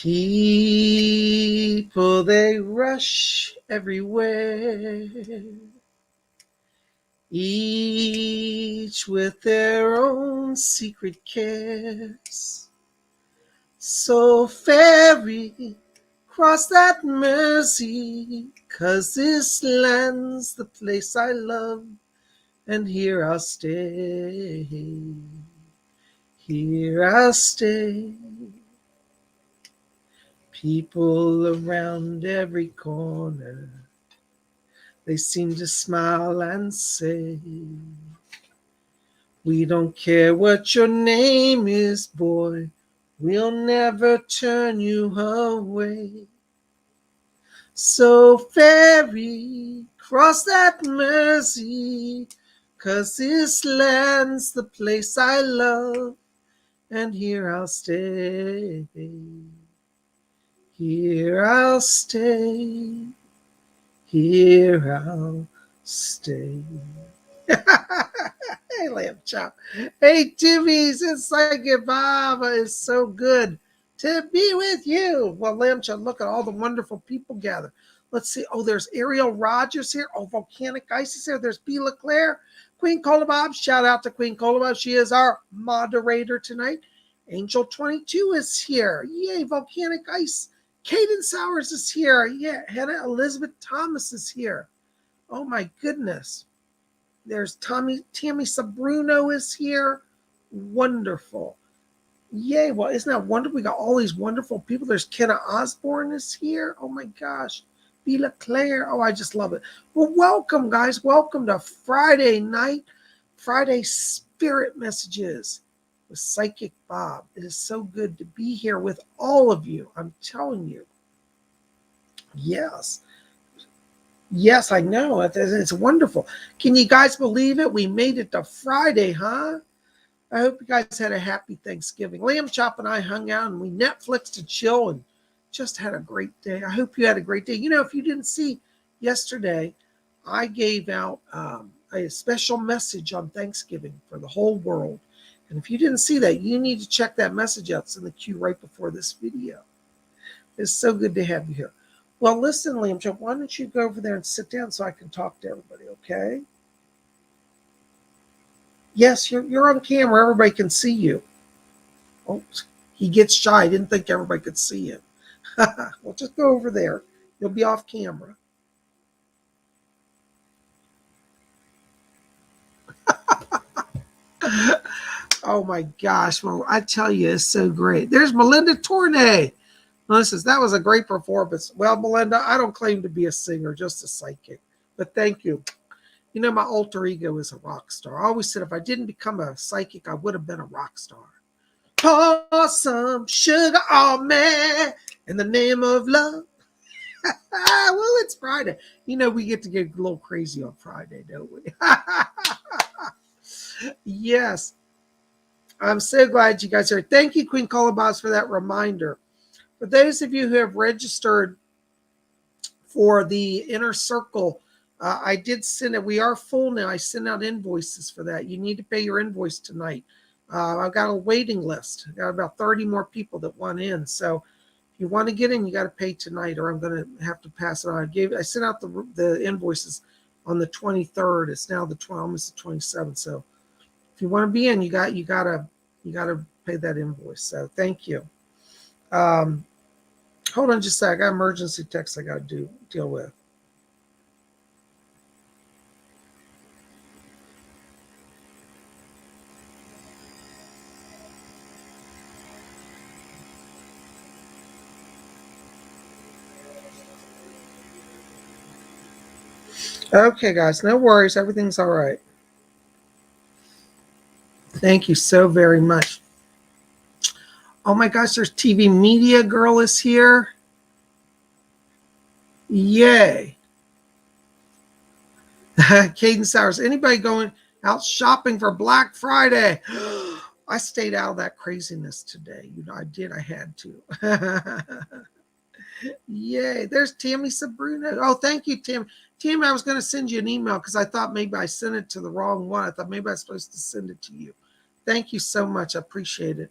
People, they rush everywhere, each with their own secret cares. So ferry, cross that Mersey, 'cause this land's the place I love, and here I'll stay. Here I'll stay. People around every corner, they seem to smile and say, we don't care what your name is, boy, we'll never turn you away. So ferry, cross that Mersey, 'cause this land's the place I love, and here I'll stay. Here I'll stay. Here I'll stay. Hey, Lamb Chop. Hey, Timmy's. It's Psychic Bob. It's so good to be with you. Well, Lamb Chop, look at all the wonderful people gathered. Let's see. Oh, there's Ariel Rogers here. Oh, Volcanic Ice is here. There's B. LeClaire. Queen Colabob. Shout out to Queen Colabob. She is our moderator tonight. Angel 22 is here. Yay, Volcanic Ice. Caden Sowers is here. Yeah, Hannah Elizabeth Thomas is here. Oh, my goodness. There's Tammy Sabruno is here. Wonderful. Yay. Well, isn't that wonderful? We got all these wonderful people. There's Kenna Osborne is here. Oh, my gosh. B. LeClaire. Oh, I just love it. Well, welcome, guys. Welcome to Friday night. Friday Spirit Messages with Psychic Bob. It is so good to be here with all of you. I'm telling you. Yes. Yes, I know. It's wonderful. Can you guys believe it? We made it to Friday, huh? I hope you guys had a happy Thanksgiving. Lamb Chop and I hung out and we Netflixed and chill and just had a great day. I hope you had a great day. You know, if you didn't see yesterday, I gave out a special message on Thanksgiving for the whole world. And if you didn't see that, you need to check that message out. It's in the queue right before this video. It's so good to have you here. Well, listen, Lamb Chop, why don't you go over there and sit down so I can talk to everybody, okay? Yes, you're on camera. Everybody can see you. Oh, he gets shy. I didn't think everybody could see him. Well, just go over there. You'll be off camera. Oh, my gosh. Well, I tell you, it's so great. There's Melinda Tournay. Listen, that was a great performance. Well, Melinda, I don't claim to be a singer, just a psychic. But thank you. You know, my alter ego is a rock star. I always said if I didn't become a psychic, I would have been a rock star. Pour some sugar on me in the name of love. Well, it's Friday. You know, we get to get a little crazy on Friday, don't we? Yes. I'm so glad you guys are here. Thank you, Queen Colobos, for that reminder. For those of you who have registered for the Inner Circle, I did send it. We are full now. I sent out invoices for that. You need to pay your invoice tonight. I've got a waiting list. I've got about 30 more people that want in. So if you want to get in, you got to pay tonight, or I'm going to have to pass it on. I sent out the invoices on the 23rd. It's now almost the 27th. So if you want to be in, you got to pay that invoice. So thank you. Hold on just a sec. I got emergency text I got to deal with. Okay, guys, no worries. Everything's all right. Thank you so very much. Oh my gosh, there's TV Media Girl is here. Yay. Caden Sowers. Anybody going out shopping for Black Friday? I stayed out of that craziness today. You know, I did. I had to. Yay. There's Tammy Sabruno. Oh, thank you, Tim. Tim, I was going to send you an email because I thought maybe I sent it to the wrong one. I thought maybe I was supposed to send it to you. Thank you so much. I appreciate it.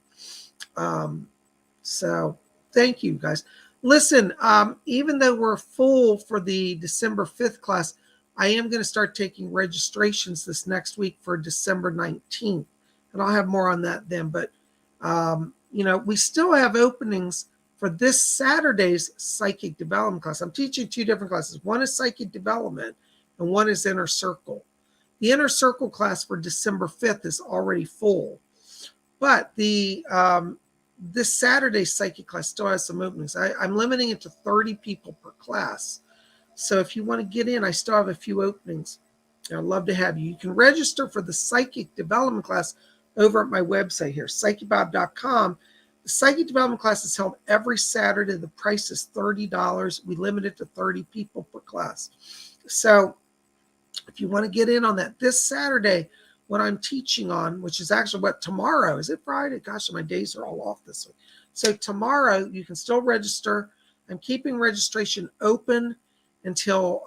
So Thank you, guys. Listen, even though we're full for the December 5th class, I am going to start taking registrations this next week for December 19th. And I'll have more on that then. But, we still have openings for this Saturday's psychic development class. I'm teaching two different classes. One is psychic development and one is inner circle. The inner circle class for December 5th is already full. But the this Saturday psychic class still has some openings. I'm limiting it to 30 people per class. So if you want to get in, I still have a few openings. I'd love to have you. You can register for the psychic development class over at my website here, PsychicBob.com. The psychic development class is held every Saturday. The price is $30. We limit it to 30 people per class. So if you want to get in on that this Saturday, what I'm teaching on, which is actually tomorrow, is it Friday? Gosh, my days are all off this week. So tomorrow you can still register. I'm keeping registration open until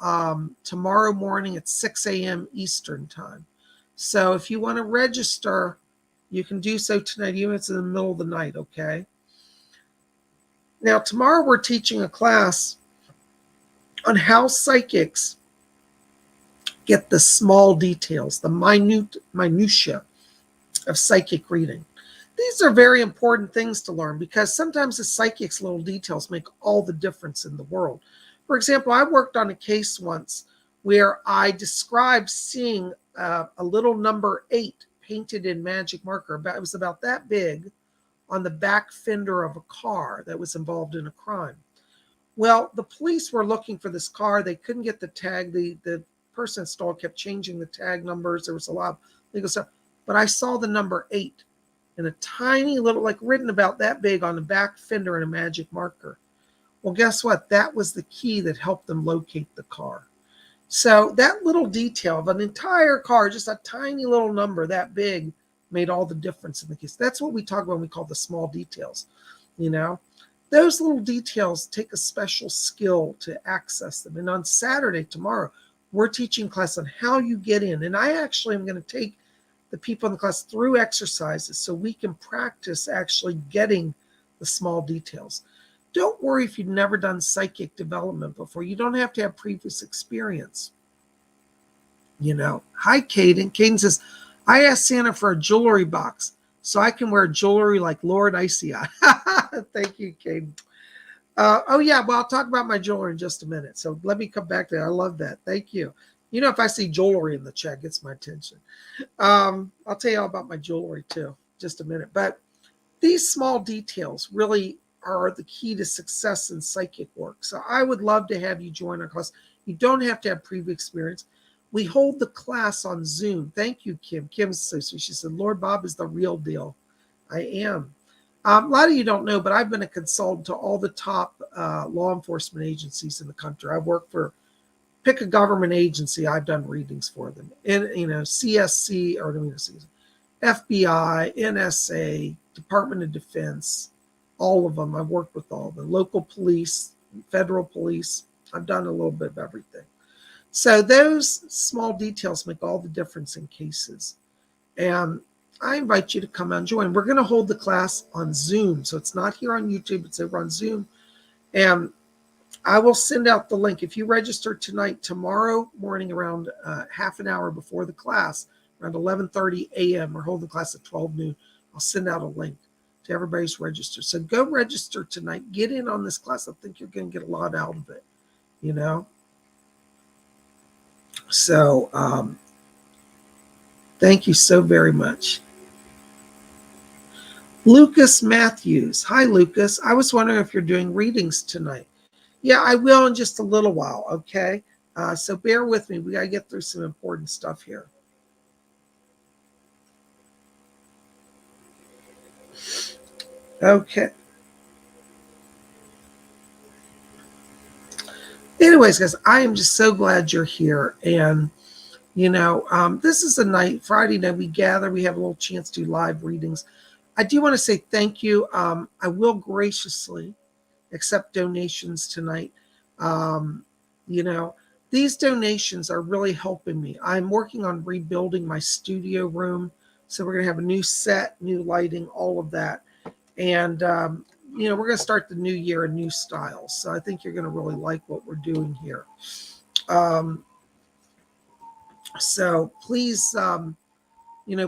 tomorrow morning at 6 a.m. Eastern time. So if you want to register, you can do so tonight, even if it's in the middle of the night, okay? Now, tomorrow we're teaching a class on how psychics get the small details, the minutia of psychic reading. These are very important things to learn because sometimes the psychic's little details make all the difference in the world. For example, I worked on a case once where I described seeing a little number 8 painted in magic marker. It was about that big on the back fender of a car that was involved in a crime. Well, the police were looking for this car. They couldn't get the tag. The person installed kept changing the tag numbers. There was a lot of legal stuff. But I saw the number 8 in a tiny little, like written about that big on the back fender in a magic marker. Well, guess what? That was the key that helped them locate the car. So that little detail of an entire car, just a tiny little number that big, made all the difference in the case. That's what we talk about when we call the small details. Those little details take a special skill to access them. And on Saturday, tomorrow, we're teaching class on how you get in. And I actually am going to take the people in the class through exercises so we can practice actually getting the small details. Don't worry if you've never done psychic development before. You don't have to have previous experience. Hi, Caden. Caden says, I asked Santa for a jewelry box so I can wear jewelry like Lord Icy Eye. Thank you, Caden. Oh, yeah. Well, I'll talk about my jewelry in just a minute. So let me come back to that. I love that. Thank you. If I see jewelry in the chat, it gets my attention. I'll tell you all about my jewelry, too, just a minute. But these small details really are the key to success in psychic work. So I would love to have you join our class. You don't have to have previous experience. We hold the class on Zoom. Thank you, Kim. Kim's so sweet. She said, Lord Bob is the real deal. I am. A lot of you don't know, but I've been a consultant to all the top law enforcement agencies in the country. I work for, pick a government agency, I've done readings for them. And, CSC, or FBI, NSA, Department of Defense, all of them. I've worked with all the local police, federal police. I've done a little bit of everything. So those small details make all the difference in cases. And I invite you to come and join. We're going to hold the class on Zoom. So it's not here on YouTube. It's over on Zoom. And I will send out the link. If you register tonight, tomorrow morning around half an hour before the class, around 11:30 a.m., we're holding the class at 12 noon. I'll send out a link to everybody's registered. So go register tonight. Get in on this class. I think you're going to get a lot out of it, So thank you so very much. Lucas Matthews. Hi, Lucas. I was wondering if you're doing readings tonight. Yeah, I will in just a little while, okay? So bear with me. We got to get through some important stuff here. Okay. Anyways, guys, I am just so glad you're here. And, this is a night, Friday night, we gather. We have a little chance to do live readings. I do want to say thank you. I will graciously accept donations tonight. These donations are really helping me. I'm working on rebuilding my studio room. So we're going to have a new set, new lighting, all of that. And we're going to start the new year in new styles. So I think you're going to really like what we're doing here. So please,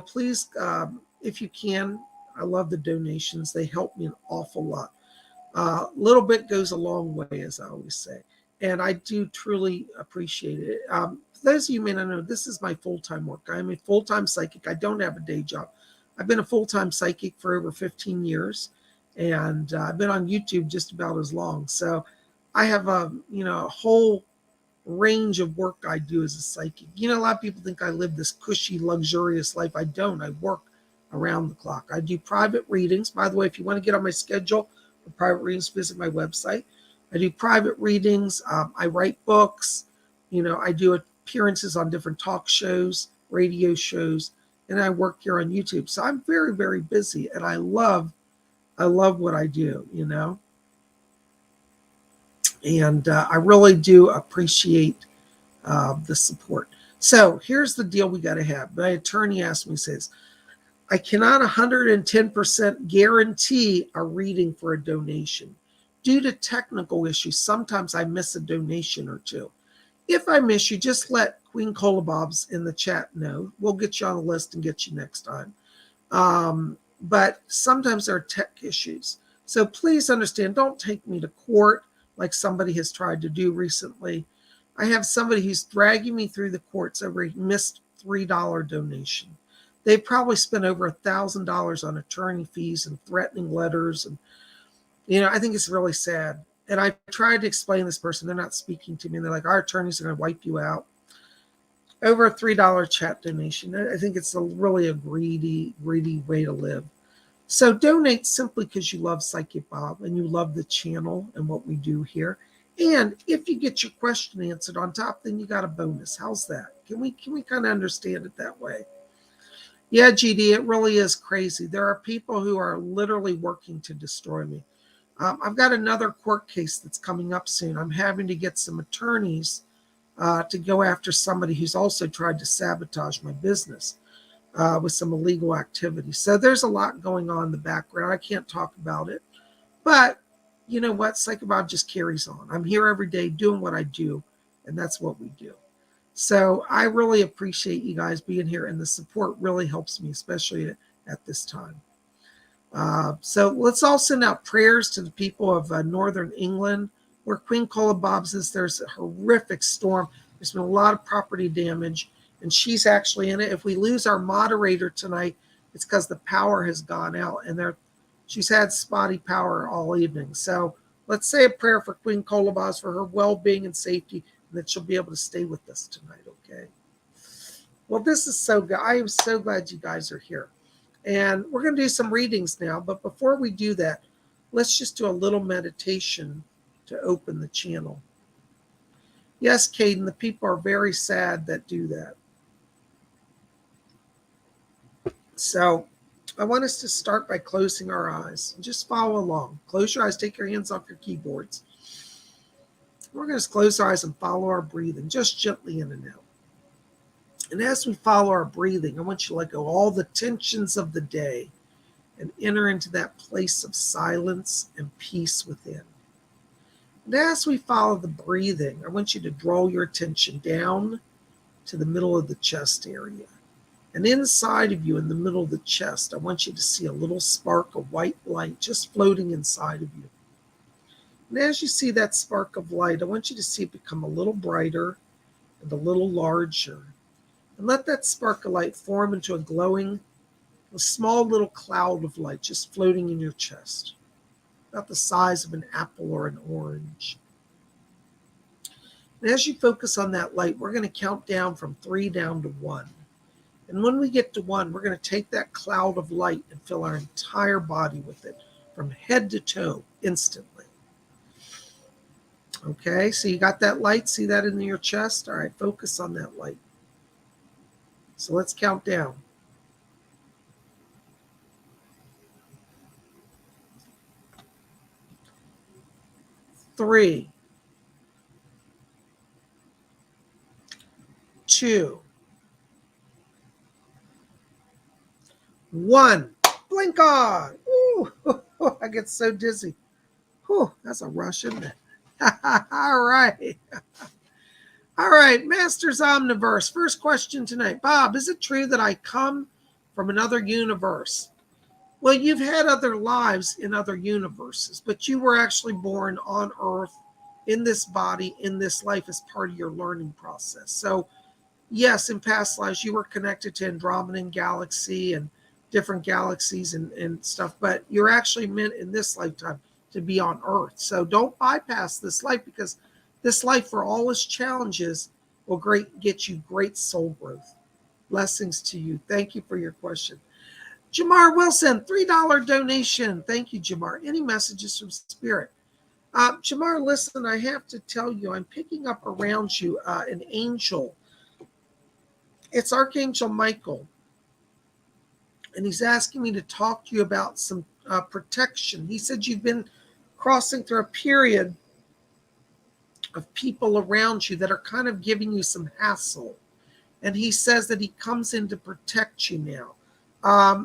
please, if you can, I love the donations. They help me an awful lot. Little bit goes a long way, as I always say. And I do truly appreciate it. For those of you who may not know, this is my full-time work. I'm a full-time psychic. I don't have a day job. I've been a full-time psychic for over 15 years. And I've been on YouTube just about as long. So I have a whole range of work I do as a psychic. A lot of people think I live this cushy, luxurious life. I don't. I work around the clock. I do private readings. By the way, if you want to get on my schedule for private readings, visit my website. I do private readings. I write books. I do appearances on different talk shows, radio shows, and I work here on YouTube. So I'm very, very busy, and I love what I do, and I really do appreciate the support. So here's the deal we got to have. My attorney asked me, says, I cannot 110% guarantee a reading for a donation. Due to technical issues, sometimes I miss a donation or two. If I miss you, just let Queen Colabobs in the chat know. We'll get you on the list and get you next time. But sometimes there are tech issues. So please understand, don't take me to court like somebody has tried to do recently. I have somebody who's dragging me through the courts over a missed $3 donation. They've probably spent over $1,000 on attorney fees and threatening letters. And, I think it's really sad. And I tried to explain to this person, they're not speaking to me. And they're like, our attorneys are going to wipe you out. Over a $3 chat donation. I think it's really a greedy way to live. So donate simply because you love Psychic Bob and you love the channel and what we do here. And if you get your question answered on top, then you got a bonus. How's that? Can we kind of understand it that way? Yeah, GD, it really is crazy. There are people who are literally working to destroy me. I've got another court case that's coming up soon. I'm having to get some attorneys to go after somebody who's also tried to sabotage my business with some illegal activity. So there's a lot going on in the background. I can't talk about it. But you know what? Psychic Bob just carries on. I'm here every day doing what I do, and that's what we do. So I really appreciate you guys being here, and the support really helps me, especially at this time. So let's all send out prayers to the people of northern England, where Queen Colabobs is. There's a horrific storm. There's been a lot of property damage, and she's actually in it. If we lose our moderator tonight, it's because the power has gone out, and she's had spotty power all evening. So let's say a prayer for Queen Colabobs for her well-being and safety, and that she'll be able to stay with us tonight, okay? Well, this is so good. I am so glad you guys are here. And we're going to do some readings now. But before we do that, let's just do a little meditation to open the channel. Yes, Caden, the people are very sad that do that. So I want us to start by closing our eyes. Just follow along. Close your eyes. Take your hands off your keyboards. We're going to close our eyes and follow our breathing, just gently in and out. And as we follow our breathing, I want you to let go all the tensions of the day and enter into that place of silence and peace within. And as we follow the breathing, I want you to draw your attention down to the middle of the chest area. And inside of you, in the middle of the chest, I want you to see a little spark of white light just floating inside of you. And as you see that spark of light, I want you to see it become a little brighter and a little larger. And let that spark of light form into a small little cloud of light just floating in your chest, about the size of an apple or an orange. And as you focus on that light, we're going to count down from 3 down to 1. And when we get to 1, we're going to take that cloud of light and fill our entire body with it, from head to toe, instantly. Okay, so you got that light? See that in your chest? All right, focus on that light. So let's count down. 3, 2, 1. Blink on. Ooh. Oh, I get so dizzy. Whew, that's a rush, isn't it? All right. All right, Masters Omniverse. First question tonight. Bob, is it true that I come from another universe? Well, you've had other lives in other universes, but you were actually born on Earth in this body, in this life as part of your learning process. So, yes, in past lives, you were connected to Andromedan galaxy and different galaxies and stuff, but you're actually meant in this lifetime to be on Earth. So don't bypass this life, because this life, for all its challenges, will get you great soul growth. Blessings to you. Thank you for your question. Jamar Wilson, $3 donation. Thank you, Jamar. Any messages from Spirit? Jamar, listen, I have to tell you, I'm picking up around you an angel. It's Archangel Michael. And he's asking me to talk to you about some protection. He said you've been crossing through a period of people around you that are kind of giving you some hassle. And he says that he comes in to protect you now.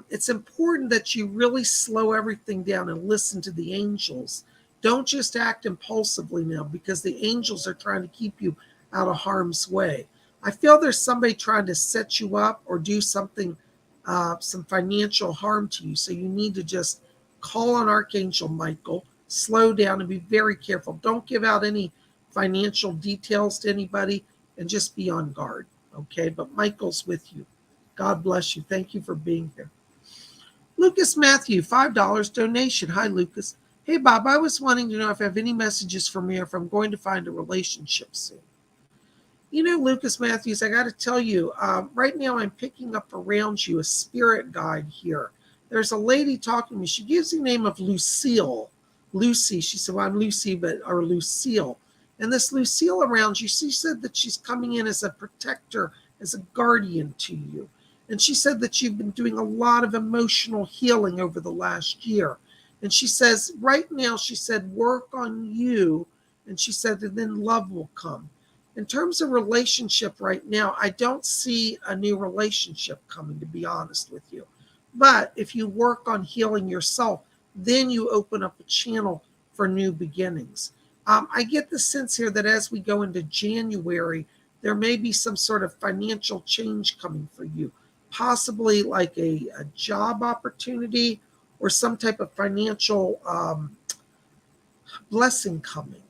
It's important that you really slow everything down and listen to the angels. Don't just act impulsively now, because the angels are trying to keep you out of harm's way. I feel there's somebody trying to set you up or do something, some financial harm to you. So you need to just call on Archangel Michael, slow down, and be very careful. Don't give out any financial details to anybody, and just be on guard. Okay, but Michael's with you. God bless you. Thank you for being here. Lucas Matthew, $5 donation. Hi, Lucas. Hey, Bob, I was wanting to know if I have any messages for me, or if I'm going to find a relationship soon. You know, Lucas Matthews, I got to tell you, right now I'm picking up around you a spirit guide here. There's a lady talking to me. She gives the name of Lucille. Lucy. She said, well, I'm Lucy, or Lucille. And this Lucille around you, she said that she's coming in as a protector, as a guardian to you. And she said that you've been doing a lot of emotional healing over the last year. And she says, right now, she said, work on you. And she said, and then love will come. In terms of relationship right now, I don't see a new relationship coming, to be honest with you. But if you work on healing yourself, then you open up a channel for new beginnings. I get the sense here that as we go into January, there may be some sort of financial change coming for you, possibly like a job opportunity or some type of financial blessing coming.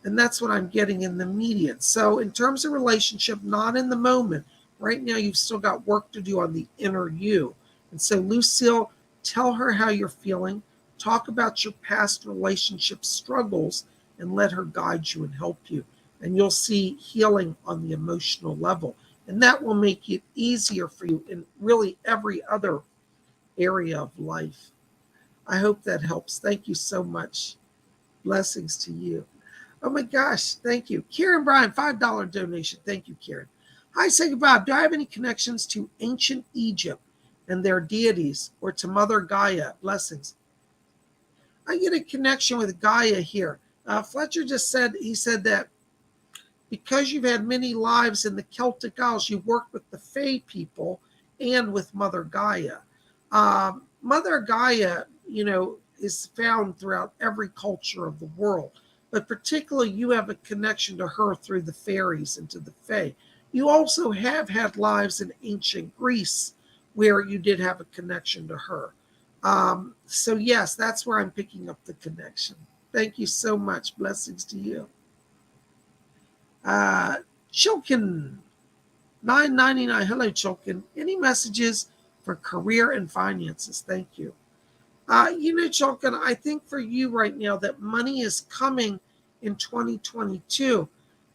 And that's what I'm getting in the immediate. So in terms of relationship, not in the moment. Right now, you've still got work to do on the inner you. And so, Lucille, tell her how you're feeling. Talk about your past relationship struggles and let her guide you and help you. And you'll see healing on the emotional level. And that will make it easier for you in really every other area of life. I hope that helps. Thank you so much. Blessings to you. Oh my gosh, thank you. Karen Bryan, $5 donation. Thank you, Karen. Hi, Psychic Bob. Do I have any connections to ancient Egypt and their deities, or to Mother Gaia? Blessings. I get a connection with Gaia here. Fletcher just said, he said that because you've had many lives in the Celtic Isles, you work with the Fae people and with Mother Gaia. Mother Gaia, is found throughout every culture of the world. But particularly you have a connection to her through the fairies and to the Fae. You also have had lives in ancient Greece where you did have a connection to her. So yes, that's where I'm picking up the connection. Thank you so much. Blessings to you. Chilkin, $9.99. Hello, Chilkin. Any messages for career and finances? Thank you. Chilkin, I think for you right now that money is coming in 2022.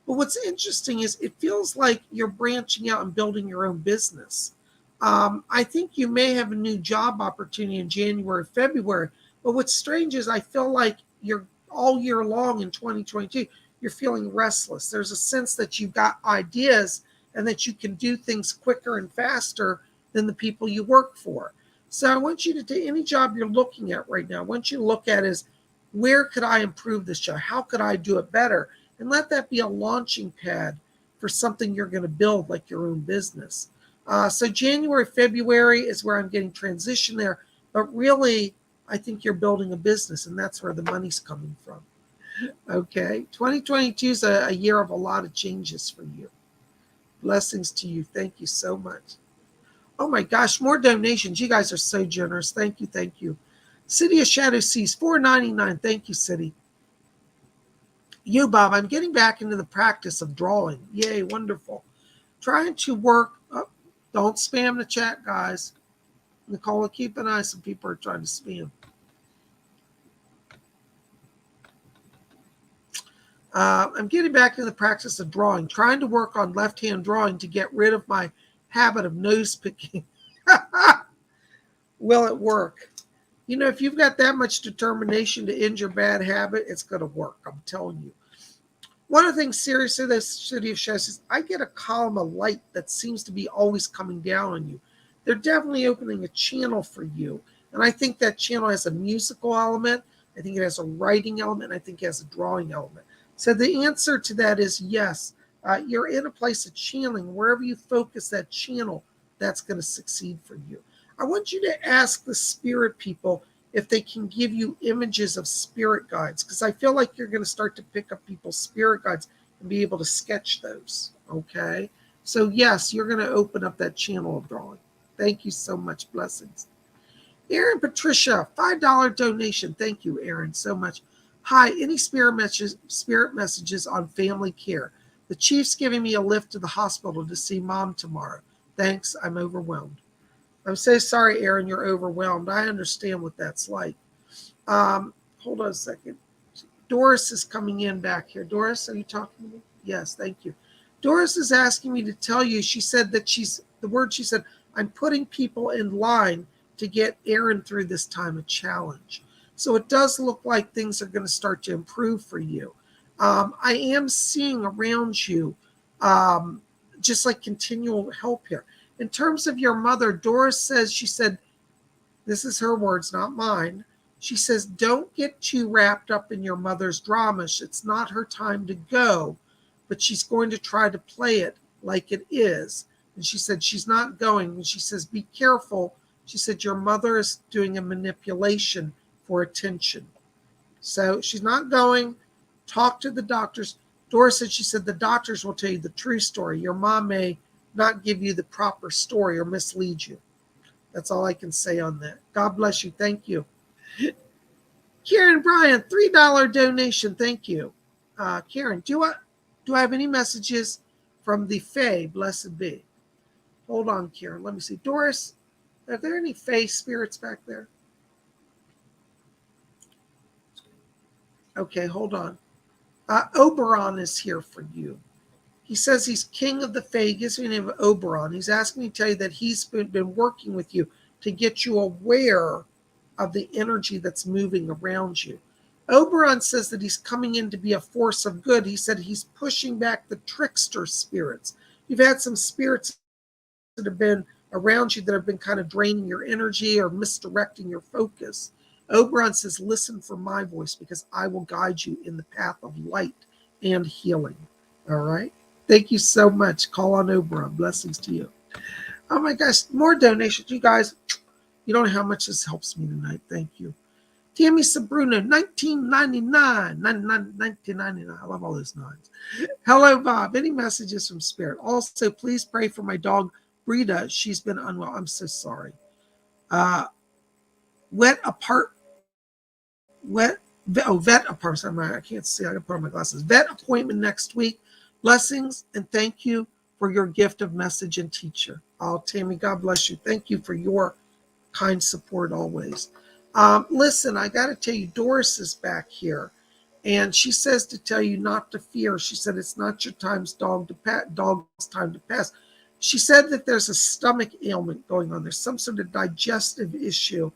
But what's interesting is it feels like you're branching out and building your own business. I think you may have a new job opportunity in January, February. But what's strange is I feel like you're all year long in 2022, you're feeling restless. There's a sense that you've got ideas and that you can do things quicker and faster than the people you work for. So I want you to take any job you're looking at right now. I want you to look at is, where could I improve this job? How could I do it better? And let that be a launching pad for something you're going to build, like your own business. So January, February is where I'm getting transition there. But really, I think you're building a business, and that's where the money's coming from. Okay. 2022 is a year of a lot of changes for you. Blessings to you. Thank you so much. Oh my gosh, more donations. You guys are so generous. Thank you. Thank you. City of Shadow Seas, $4.99. Thank you, City. You, Bob, I'm getting back into the practice of drawing. Yay, wonderful. Trying to work. Oh, don't spam the chat, guys. Nicole, keep an eye. Some people are trying to spam. I'm getting back into the practice of drawing, trying to work on left-hand drawing to get rid of my habit of nose picking. Will it work? You know, if you've got that much determination to end your bad habit, it's going to work. I'm telling you. One of the things, seriously, the City of Shadows is I get a column of light that seems to be always coming down on you. They're definitely opening a channel for you. And I think that channel has a musical element. I think it has a writing element. I think it has a drawing element. So the answer to that is yes. You're in a place of channeling. Wherever you focus that channel, that's going to succeed for you. I want you to ask the spirit people if they can give you images of spirit guides, because I feel like you're going to start to pick up people's spirit guides and be able to sketch those. Okay. So yes, you're going to open up that channel of drawing. Thank you so much. Blessings. Aaron Patricia, $5 donation. Thank you, Aaron, so much. Hi, any spirit messages on family care? The chief's giving me a lift to the hospital to see mom tomorrow. Thanks, I'm overwhelmed. I'm so sorry, Aaron, you're overwhelmed. I understand what that's like. Hold on a second. Doris is coming in back here. Doris, are you talking to me? Yes, thank you. Doris is asking me to tell you, she said that she said, I'm putting people in line to get Aaron through this time of challenge. So it does look like things are going to start to improve for you. I am seeing around you just like continual help here. In terms of your mother, Doris says, she said, this is her words, not mine. She says, don't get too wrapped up in your mother's drama. It's not her time to go, but she's going to try to play it like it is. And she said, she's not going. And she says, be careful. She said, your mother is doing a manipulation for attention. So she's not going. Talk to the doctors. Doris said, she said, the doctors will tell you the true story. Your mom may not give you the proper story or mislead you. That's all I can say on that. God bless you. Thank you. Karen Bryant, $3 donation. Thank you. Karen, do I have any messages from the Fae? Blessed be. Hold on, Karen. Let me see. Doris, are there any Fae spirits back there? Okay, hold on. Oberon is here for you. He says he's king of the Fae. He gives me the name of Oberon. He's asking me to tell you that he's been working with you to get you aware of the energy that's moving around you. Oberon says that he's coming in to be a force of good. He said he's pushing back the trickster spirits. You've had some spirits that have been around you that have been kind of draining your energy or misdirecting your focus. Oberon says, listen for my voice because I will guide you in the path of light and healing. All right. Thank you so much. Call on Oberon. Blessings to you. Oh my gosh, more donations. You guys, you don't know how much this helps me tonight. Thank you. Tammy Sabruno, 1999. I love all those nines. Hello, Bob. Any messages from Spirit? Also, please pray for my dog, Brita. She's been unwell. I'm so sorry. Vet apart. I can't see. I can put on my glasses. Vet appointment next week. Blessings and thank you for your gift of message and teacher. Oh, Tammy, God bless you. Thank you for your kind support always. Listen, I got to tell you, Doris is back here, and she says to tell you not to fear. She said it's not your dog's time to pass. She said that there's a stomach ailment going on. There's some sort of digestive issue,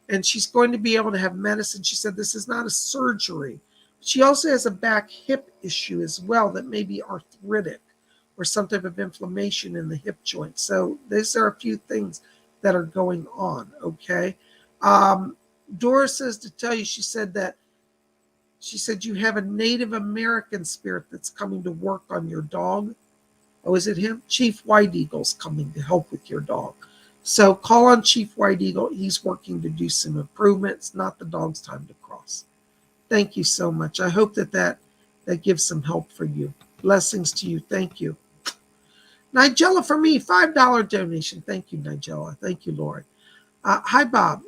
and she's going to be able to have medicine. She said this is not a surgery. She also has a back hip issue as well that may be arthritic or some type of inflammation in the hip joint. So these are a few things that are going on, okay? Doris says to tell you, she said you have a Native American spirit that's coming to work on your dog. Oh, is it him? Chief White Eagle's coming to help with your dog. So call on Chief White Eagle. He's working to do some improvements, not the dog's time to cross. Thank you so much. I hope that gives some help for you. Blessings to you. Thank you. Nigella for me, $5 donation. Thank you, Nigella. Thank you, Lord. Hi, Bob.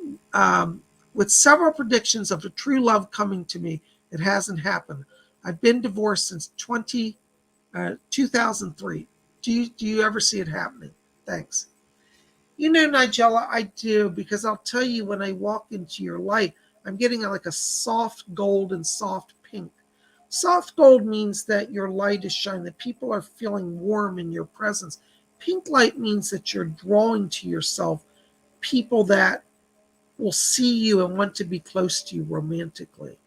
With several predictions of a true love coming to me, it hasn't happened. I've been divorced since 2003. Do you ever see it happening? Thanks. You know, Nigella, I do, because I'll tell you, when I walk into your light, I'm getting like a soft gold and soft pink. Soft gold means that your light is shining, that people are feeling warm in your presence. Pink light means that you're drawing to yourself people that will see you and want to be close to you romantically.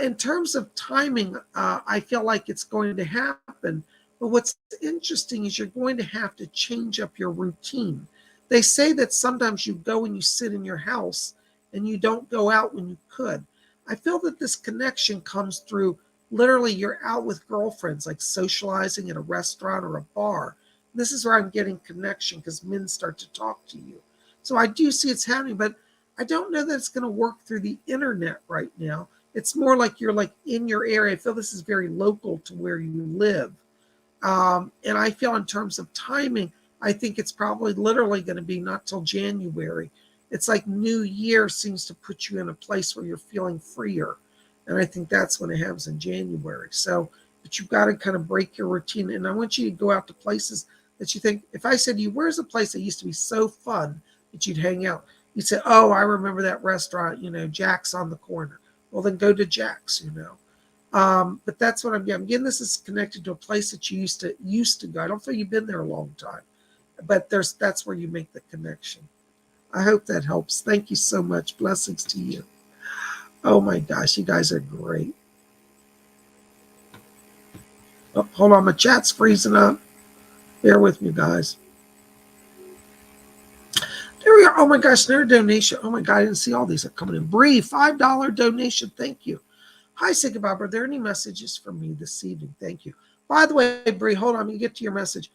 In terms of timing, I feel like it's going to happen. But what's interesting is you're going to have to change up your routine. They say that sometimes you go and you sit in your house and you don't go out when you could. I feel that this connection comes through literally you're out with girlfriends, like socializing at a restaurant or a bar. This is where I'm getting connection because men start to talk to you. So I do see it's happening, but I don't know that it's going to work through the internet right now. It's more like you're like in your area. I feel this is very local to where you live. And I feel in terms of timing, I think it's probably literally going to be not till January. It's like New Year seems to put you in a place where you're feeling freer. And I think that's when it happens in January. So, but you've got to kind of break your routine. And I want you to go out to places that you think, if I said to you, where's a place that used to be so fun that you'd hang out? You'd say, oh, I remember that restaurant, Jack's on the corner. Well, then go to Jack's. But that's what I'm getting. Again, this is connected to a place that you used to go. I don't feel you've been there a long time, but that's where you make the connection. I hope that helps. Thank you so much. Blessings to you. Oh my gosh, you guys are great. Oh, hold on, my chat's freezing up. Bear with me, guys. There we are. Oh my gosh, another donation. Oh my God, I didn't see all these are coming in. Bree, $5 donation. Thank you. Hi, PsychicBob. Are there any messages for me this evening? Thank you. By the way, Bree, hold on. Let me get to your message.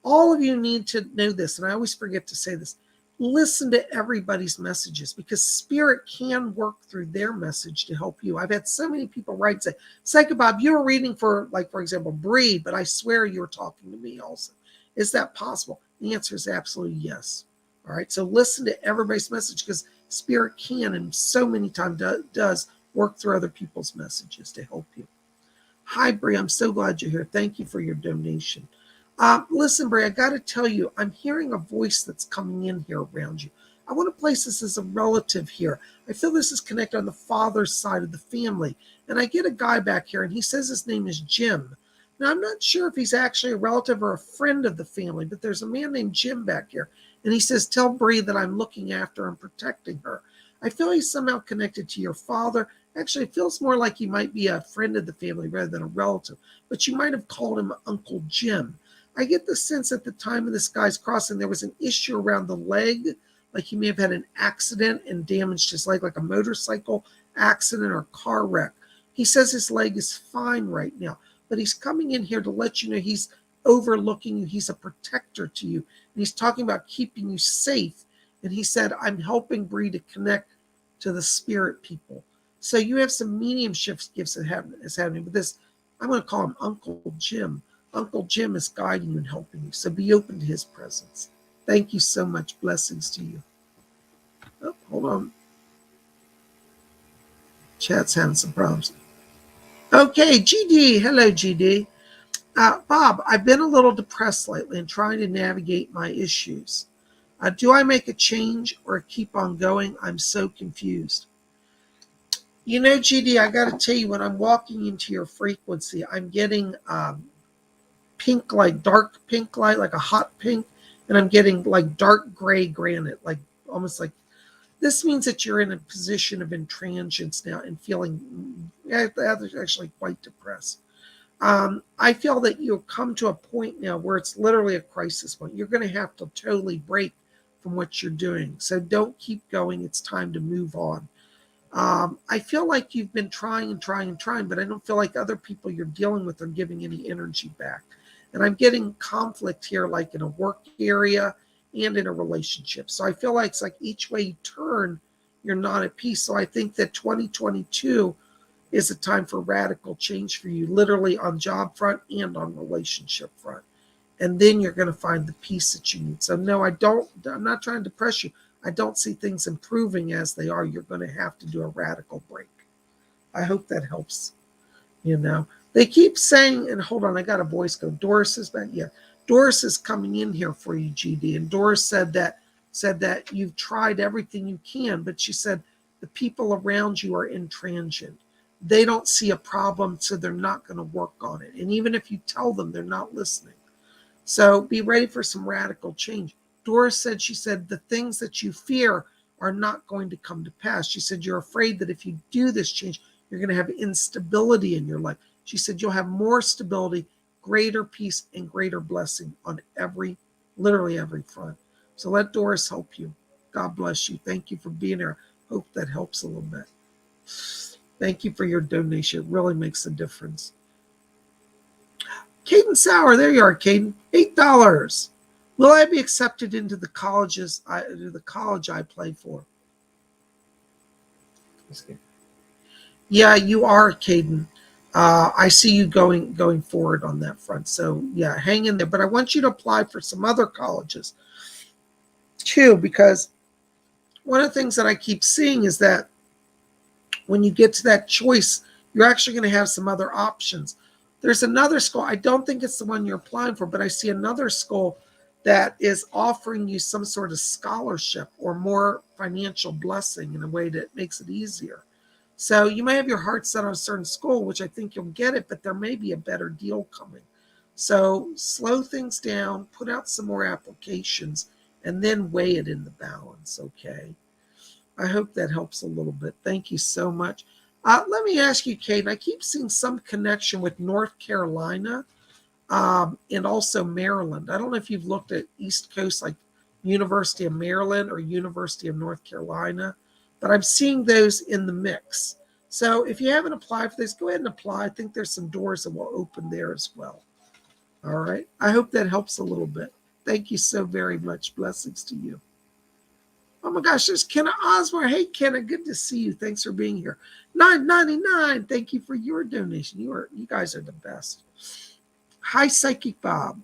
All of you need to know this, and I always forget to say this. Listen to everybody's messages because spirit can work through their message to help you. I've had so many people write and say, PsychicBob, you were reading for, like, for example, Bree, but I swear you were talking to me also. Is that possible? The answer is absolutely yes. All right, so listen to everybody's message because spirit can, and so many times does, work through other people's messages to help you. Hi, Bree. I'm so glad you're here. Thank you for your donation. Listen, Bree, I got to tell you, I'm hearing a voice that's coming in here around you. I want to place this as a relative here. I feel this is connected on the father's side of the family. And I get a guy back here, and he says his name is Jim. Now, I'm not sure if he's actually a relative or a friend of the family, but there's a man named Jim back here. And he says, tell Bree that I'm looking after and protecting her. I feel he's somehow connected to your father. Actually, it feels more like he might be a friend of the family rather than a relative. But you might have called him Uncle Jim. I get the sense at the time of this guy's crossing, there was an issue around the leg. Like he may have had an accident and damaged his leg, like a motorcycle accident or car wreck. He says his leg is fine right now. But he's coming in here to let you know he's overlooking you. He's a protector to you. And he's talking about keeping you safe. And he said, I'm helping Bree to connect to the spirit people. So you have some mediumship gifts that is happening. But this, I'm going to call him Uncle Jim. Uncle Jim is guiding you and helping you. So be open to his presence. Thank you so much. Blessings to you. Oh, hold on. Chat's having some problems. Okay, GD. Hello, GD. Bob, I've been a little depressed lately and trying to navigate my issues. Do I make a change or keep on going? I'm so confused. You know, GD, I got to tell you, when I'm walking into your frequency, I'm getting pink light, dark pink light, like a hot pink, and I'm getting like dark gray granite, like almost like this means that you're in a position of intransigence now and feeling actually quite depressed. I feel that you'll come to a point now where it's literally a crisis point. You're going to have to totally break from what you're doing. So don't keep going. It's time to move on. I feel like you've been trying, but I don't feel like other people you're dealing with are giving any energy back. And I'm getting conflict here, like in a work area, and in a relationship. So I feel like it's like each way you turn, you're not at peace. So I think that 2022 is a time for radical change for you, literally on job front and on relationship front. And then you're going to find the peace that you need. So no, I'm not trying to press you. I don't see things improving as they are. You're going to have to do a radical break. I hope that helps. They keep saying, and hold on, I got a voice go. Doris is back. Yeah. Doris is coming in here for you, GD. And Doris said that you've tried everything you can, but she said the people around you are intransient. They don't see a problem, so they're not going to work on it. And even if you tell them, they're not listening. So be ready for some radical change. Doris said the things that you fear are not going to come to pass. She said you're afraid that if you do this change, you're going to have instability in your life. She said you'll have more stability, greater peace, and greater blessing on literally every front. So let Doris help you. God bless you. Thank you for being here. Hope that helps a little bit. Thank you for your donation. It really makes a difference. Caden Sauer, there you are, Caden. $8. Will I be accepted into the college I play for? Yeah, you are, Caden. I see you going forward on that front. So yeah, hang in there. But I want you to apply for some other colleges too, because one of the things that I keep seeing is that when you get to that choice, you're actually going to have some other options. There's another school. I don't think it's the one you're applying for, but I see another school that is offering you some sort of scholarship or more financial blessing in a way that makes it easier. So you may have your heart set on a certain school, which I think you'll get it, but there may be a better deal coming. So slow things down, put out some more applications, and then weigh it in the balance, okay? I hope that helps a little bit. Thank you so much. Let me ask you, Kate, I keep seeing some connection with North Carolina and also Maryland. I don't know if you've looked at East Coast, like University of Maryland or University of North Carolina, but I'm seeing those in the mix. So if you haven't applied for this, go ahead and apply. I think there's some doors that will open there as well. All right. I hope that helps a little bit. Thank you so very much. Blessings to you. Oh my gosh, there's Kenna Osborne. Hey, Kenna, good to see you. Thanks for being here. $9.99. Thank you for your donation. You guys are the best. Hi, Psychic Bob.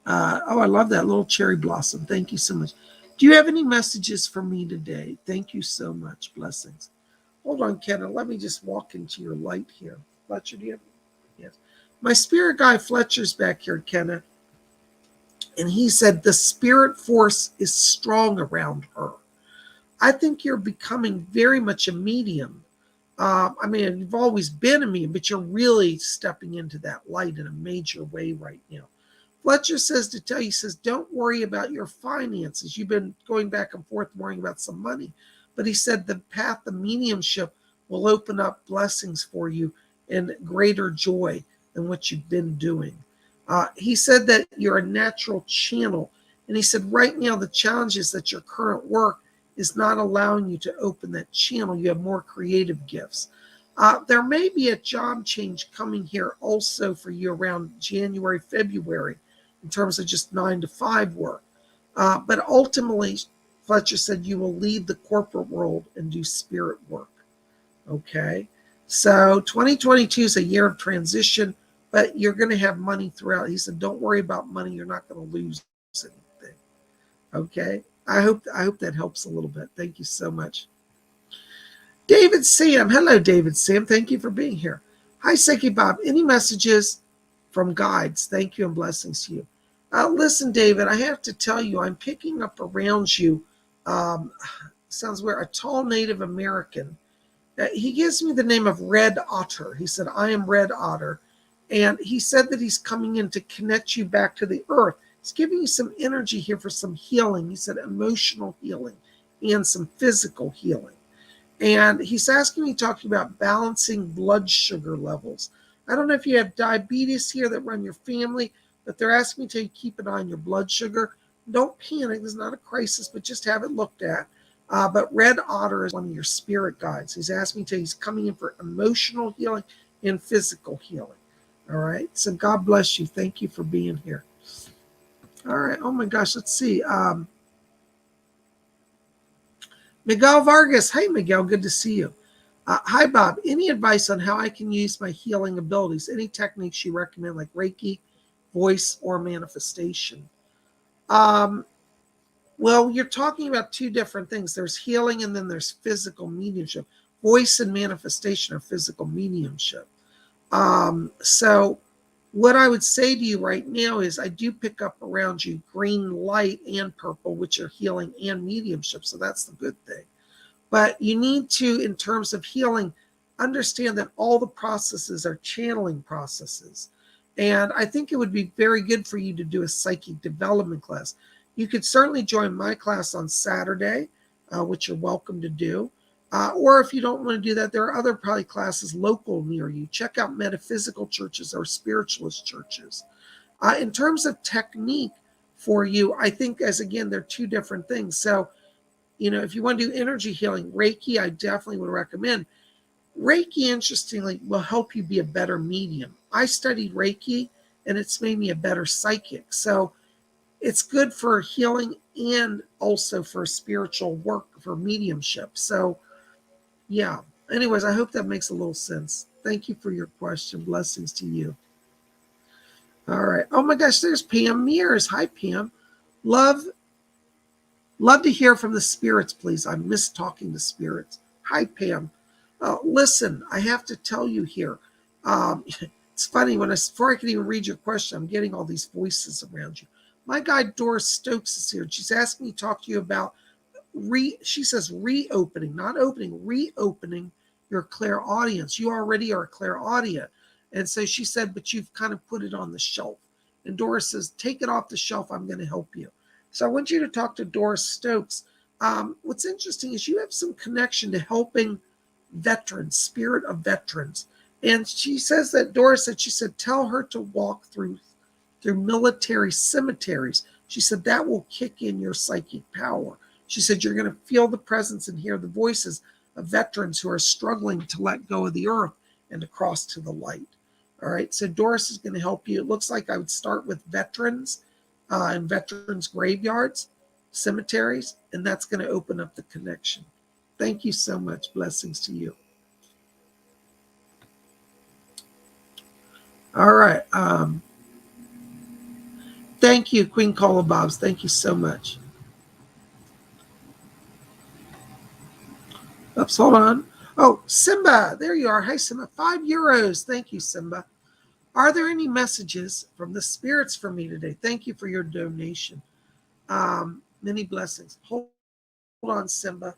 I love that little cherry blossom. Thank you so much. Do you have any messages for me today? Thank you so much. Blessings. Hold on, Kenna. Let me just walk into your light here. Fletcher, do you have? Yes. My spirit guy Fletcher's back here, Kenna. And he said the spirit force is strong around her. I think you're becoming very much a medium. You've always been a medium, but you're really stepping into that light in a major way right now. Fletcher says to tell you, says, don't worry about your finances. You've been going back and forth worrying about some money. But he said the path of mediumship will open up blessings for you and greater joy than what you've been doing. He said that you're a natural channel. And he said right now the challenge is that your current work is not allowing you to open that channel. You have more creative gifts. There may be a job change coming here also for you around January, February in terms of just 9 to 5 work. But ultimately, Fletcher said you will leave the corporate world and do spirit work. Okay. So 2022 is a year of transition, but you're going to have money throughout. He said, don't worry about money. You're not going to lose anything. Okay. I hope that helps a little bit. Thank you so much. David Sam. Hello, David Sam. Thank you for being here. Hi, Psychic Bob. Any messages from guides? Thank you and blessings to you. Listen, David, I have to tell you, I'm picking up around you, sounds weird, a tall Native American. He gives me the name of Red Otter. He said, I am Red Otter. And he said that he's coming in to connect you back to the earth. He's giving you some energy here for some healing. He said emotional healing and some physical healing. And he's asking me, talking about balancing blood sugar levels. I don't know if you have diabetes here that run your family, but they're asking me to keep an eye on your blood sugar. Don't panic. This is not a crisis, but just have it looked at. But Red Otter is one of your spirit guides. He's asked me to, he's coming in for emotional healing and physical healing. All right. So God bless you. Thank you for being here. All right. Oh my gosh. Let's see. Miguel Vargas. Hey, Miguel. Good to see you. Hi, Bob. Any advice on how I can use my healing abilities? Any techniques you recommend, like Reiki, voice, or manifestation? Um, well, you're talking about two different things. There's healing and then there's physical mediumship. Voice and manifestation are physical mediumship. So what I would say to you right now is I do pick up around you green light and purple, which are healing and mediumship. So that's the good thing. But you need to, in terms of healing, understand that all the processes are channeling processes. And I think it would be very good for you to do a psychic development class. You could certainly join my class on Saturday, which you're welcome to do. Or if you don't want to do that, there are other probably classes local near you. Check out metaphysical churches or spiritualist churches. In terms of technique for you, I think, as again, they're two different things. So, if you want to do energy healing, Reiki, I definitely would recommend. Reiki, interestingly, will help you be a better medium. I studied Reiki and it's made me a better psychic. So it's good for healing and also for spiritual work, for mediumship. So, yeah. Anyways, I hope that makes a little sense. Thank you for your question. Blessings to you. All right. Oh my gosh, there's Pam Mears. Hi, Pam. Love to hear from the spirits, please. I miss talking to spirits. Hi, Pam. Listen, I have to tell you here. It's funny before I can even read your question, I'm getting all these voices around you. My guide Doris Stokes is here. She's asking me to talk to you about she says reopening, not opening, reopening your clairaudience. You already are a clairaudient. And so she said, but you've kind of put it on the shelf. And Doris says, take it off the shelf. I'm going to help you. So I want you to talk to Doris Stokes. What's interesting is you have some connection to helping veterans, spirit of veterans. And she says that Doris said, she said, tell her to walk through military cemeteries. She said that will kick in your psychic power. She said you're going to feel the presence and hear the voices of veterans who are struggling to let go of the earth and to cross to the light. All right, so Doris is going to help you. It looks like I would start with veterans and veterans graveyards, cemeteries, and that's going to open up the connection. Thank you so much. Blessings to you. All right. Thank you, Queen Cola Bobs. Thank you so much. Oops, hold on. Oh, Simba, there you are. Hi, Simba. €5. Thank you, Simba. Are there any messages from the spirits for me today? Thank you for your donation. Many blessings. Hold on, Simba.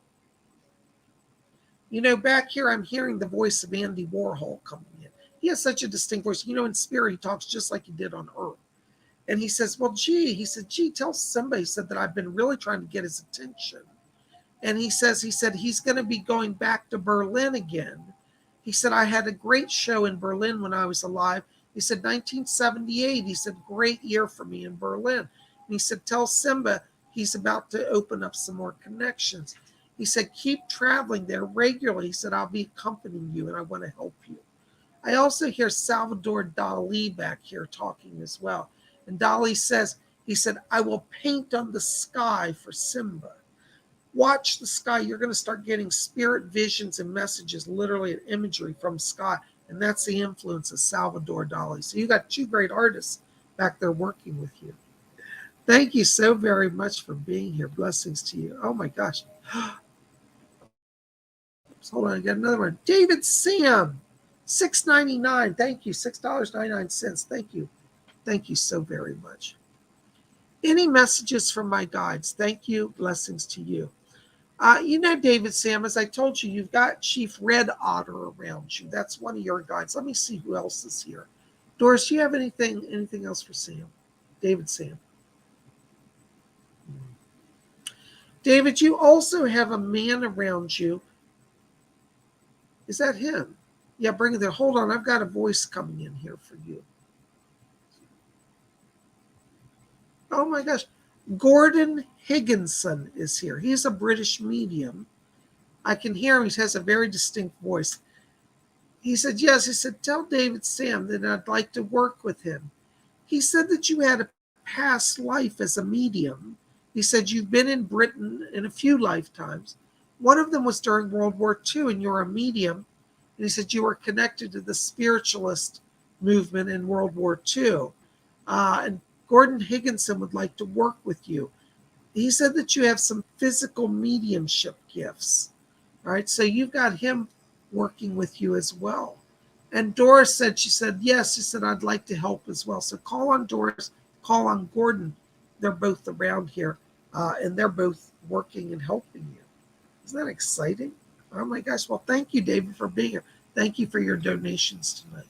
Back here, I'm hearing the voice of Andy Warhol coming in. He has such a distinct voice. In spirit, he talks just like he did on Earth. And he says, well, gee, tell somebody, he said that I've been really trying to get his attention. And he said he's going to be going back to Berlin again. He said, I had a great show in Berlin when I was alive. He said, 1978, he said, great year for me in Berlin. And he said, tell Simba he's about to open up some more connections. He said, keep traveling there regularly. He said, I'll be accompanying you and I want to help you. I also hear Salvador Dali back here talking as well. And Dali says, he said, I will paint on the sky for Simba. Watch the sky. You're going to start getting spirit visions and messages, literally an imagery from sky. And that's the influence of Salvador Dali. So you got two great artists back there working with you. Thank you so very much for being here. Blessings to you. Oh my gosh. Hold on, I got another one. David Sam, $6.99. Thank you. $6.99. Thank you. Thank you so very much. Any messages from my guides? Thank you. Blessings to you. David Sam, as I told you, you've got Chief Red Otter around you. That's one of your guides. Let me see who else is here. Doris, do you have anything else for Sam? David Sam. David, you also have a man around you. Is that him? Yeah, bring it there. Hold on. I've got a voice coming in here for you. Oh my gosh. Gordon Higginson is here. He's a British medium. I can hear him. He has a very distinct voice. He said, yes. He said, tell David Sam that I'd like to work with him. He said that you had a past life as a medium. He said you've been in Britain in a few lifetimes. One of them was during World War II, and you're a medium. And he said you were connected to the spiritualist movement in World War II. And Gordon Higginson would like to work with you. He said that you have some physical mediumship gifts. All right, so you've got him working with you as well. And Doris said, she said, yes, she said, I'd like to help as well. So call on Doris, call on Gordon. They're both around here, and they're both working and helping you. Isn't that exciting? Oh my gosh. Well, thank you, David, for being here. Thank you for your donations tonight.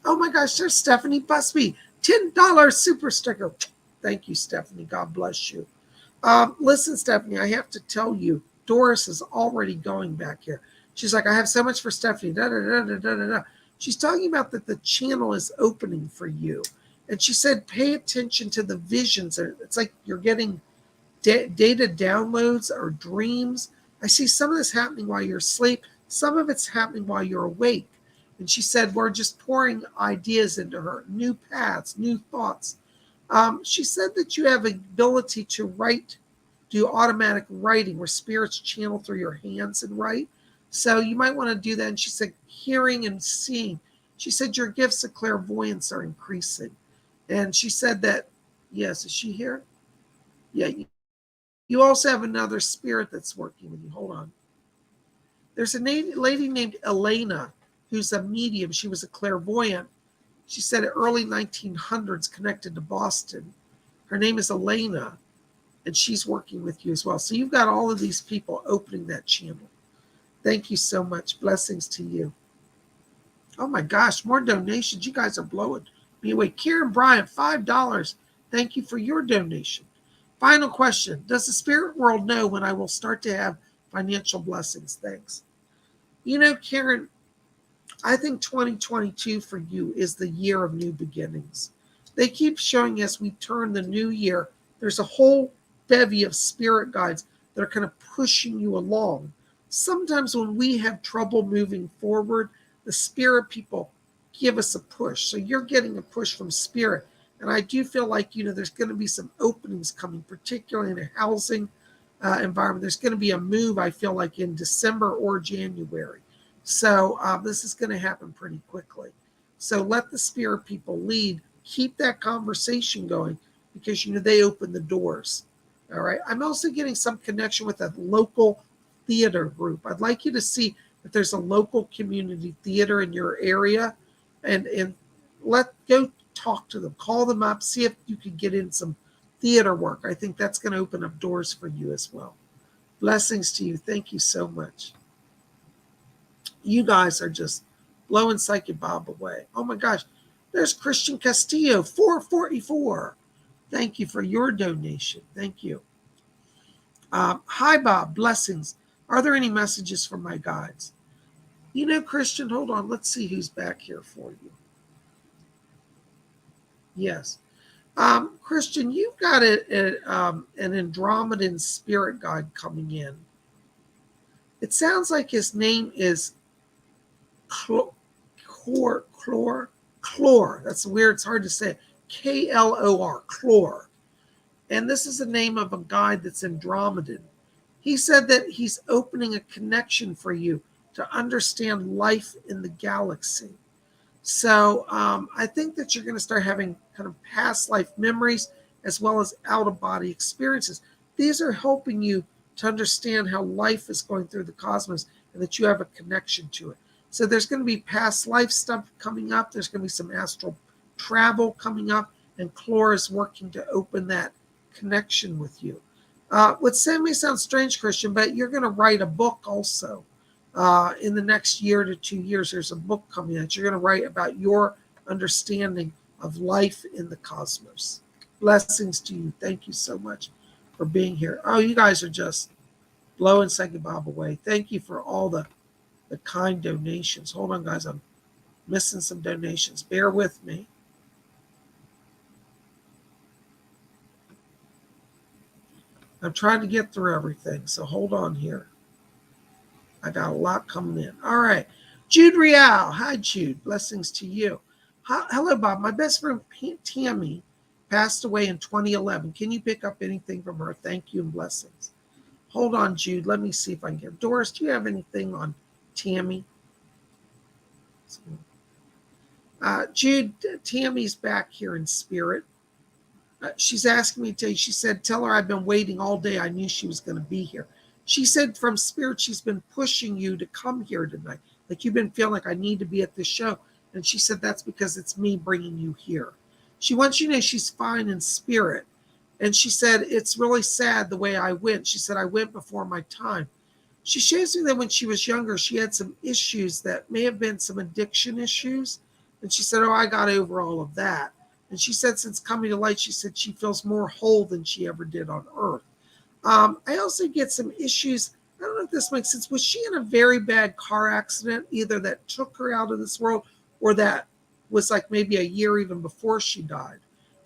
Oh my gosh, there's Stephanie Busby. $10 super sticker. Thank you, Stephanie. God bless you. Listen, Stephanie, I have to tell you, Doris is already going back here. She's like, I have so much for Stephanie. Da, da, da, da, da, da. She's talking about that the channel is opening for you. And she said, pay attention to the visions. It's like you're getting data downloads or dreams. I see some of this happening while you're asleep. Some of it's happening while you're awake. And she said, we're just pouring ideas into her, new paths, new thoughts. She said that you have the ability to write, do automatic writing where spirits channel through your hands and write. So you might want to do that. And she said, hearing and seeing. She said your gifts of clairvoyance are increasing. And she said that, yes, is she here? Yeah. You also have another spirit that's working with you. Hold on. There's a lady named Elena who's a medium. She was a clairvoyant. She said early 1900s connected to Boston. Her name is Elena, and she's working with you as well. So you've got all of these people opening that channel. Thank you so much. Blessings to you. Oh my gosh, more donations. You guys are blowing me away. Kieran Bryant, $5. Thank you for your donation. Final question. Does the spirit world know when I will start to have financial blessings? Thanks. You know, Karen, I think 2022 for you is the year of new beginnings. They keep showing us we turn the new year. There's a whole bevy of spirit guides that are kind of pushing you along. Sometimes when we have trouble moving forward, the spirit people give us a push. So you're getting a push from spirit. And I do feel like, you know, there's going to be some openings coming, particularly in the housing environment. There's going to be a move, I feel like, in December or January. So this is going to happen pretty quickly. So let the spirit people lead. Keep that conversation going because, you know, they open the doors. All right. I'm also getting some connection with a local theater group. I'd like you to see if there's a local community theater in your area and go talk to them, call them up, see if you can get in some theater work. I think that's going to open up doors for you as well. Blessings to you. Thank you so much. You guys are just blowing Psychic Bob away. Oh my gosh. There's Christian Castillo, $4.44. Thank you for your donation. Thank you. Hi, Bob. Blessings. Are there any messages from my guides? You know, Christian, hold on. Let's see who's back here for you. Yes. Christian, you've got an Andromedan spirit guide coming in. It sounds like his name is Chlor. That's weird. It's hard to say. Klor. Chlor. And this is the name of a guide that's Andromedan. He said that he's opening a connection for you to understand life in the galaxy. So I think that you're going to start having kind of past life memories as well as out-of-body experiences. These are helping you to understand how life is going through the cosmos and that you have a connection to it. So there's going to be past life stuff coming up. There's going to be some astral travel coming up, and Chlor is working to open that connection with you. What may sound strange, Christian, but you're going to write a book also. In the next year to 2 years, there's a book coming out. You're going to write about your understanding of life in the cosmos. Blessings to you. Thank you so much for being here. Oh, you guys are just blowing Psychic Bob away. Thank you for all the kind donations. Hold on, guys. I'm missing some donations. Bear with me. I'm trying to get through everything, so hold on here. I got a lot coming in. All right. Jude Real. Hi, Jude. Blessings to you. Hello, Bob. My best friend, Tammy, passed away in 2011. Can you pick up anything from her? Thank you and blessings. Hold on, Jude. Let me see if I can get. Doris, do you have anything on Tammy? Jude, Tammy's back here in spirit. She's asking me to tell you, she said, tell her I've been waiting all day. I knew she was going to be here. She said from spirit, she's been pushing you to come here tonight. Like you've been feeling like I need to be at this show. And she said, that's because it's me bringing you here. She wants you to know she's fine in spirit. And she said, it's really sad the way I went. She said, I went before my time. She shows me that when she was younger, she had some issues that may have been some addiction issues. And she said, oh, I got over all of that. And she said, since coming to light, she said she feels more whole than she ever did on earth. I also get some issues. I don't know if this makes sense. Was she in a very bad car accident, either that took her out of this world or that was like maybe a year even before she died?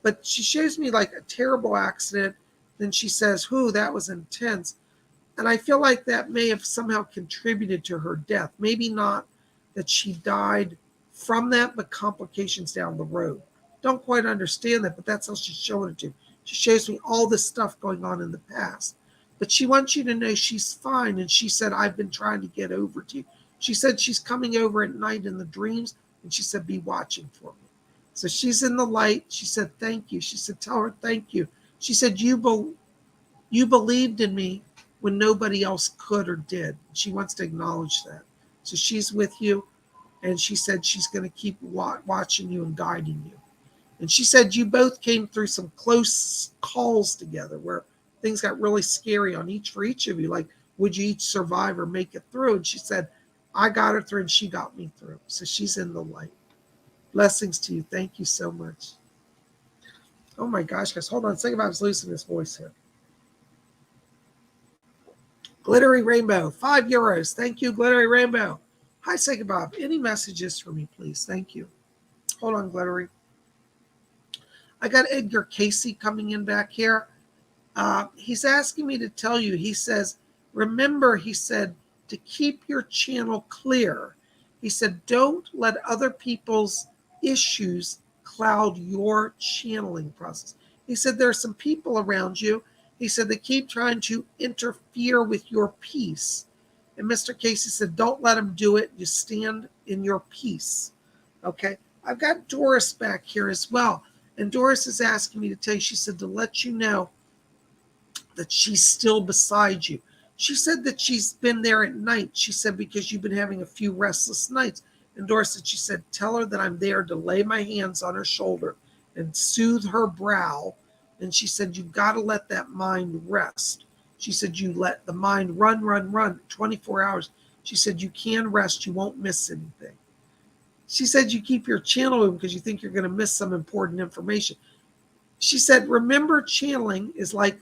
But she shows me like a terrible accident. Then she says, whew, that was intense. And I feel like that may have somehow contributed to her death. Maybe not that she died from that, but complications down the road. Don't quite understand that, but that's how she's showing it to you. She shows me all this stuff going on in the past. But she wants you to know she's fine. And she said, I've been trying to get over to you. She said she's coming over at night in the dreams. And she said, be watching for me. So she's in the light. She said, thank you. She said, tell her thank you. She said, you believed in me when nobody else could or did. She wants to acknowledge that. So she's with you. And she said she's going to keep watching you and guiding you. And she said you both came through some close calls together where things got really scary for each of you. Like, would you each survive or make it through? And she said, I got her through and she got me through. So she's in the light. Blessings to you. Thank you so much. Oh my gosh, guys. Hold on a second. I was losing this voice here. Glittery Rainbow, €5. Thank you, Glittery Rainbow. Hi, Psychic Bob. Any messages for me, please? Thank you. Hold on, Glittery. I got Edgar Casey coming in back here. He's asking me to tell you, he says, remember, he said, to keep your channel clear. He said, don't let other people's issues cloud your channeling process. He said, there are some people around you. He said, they keep trying to interfere with your peace. And Mr. Casey said, don't let them do it. You stand in your peace. Okay. I've got Doris back here as well. And Doris is asking me to tell you, she said, to let you know that she's still beside you. She said that she's been there at night. She said, because you've been having a few restless nights. And Doris said, she said, tell her that I'm there to lay my hands on her shoulder and soothe her brow. And she said, you've got to let that mind rest. She said, you let the mind run 24 hours. She said, you can rest. You won't miss anything. She said, you keep your channel open because you think you're going to miss some important information. She said, remember, channeling is like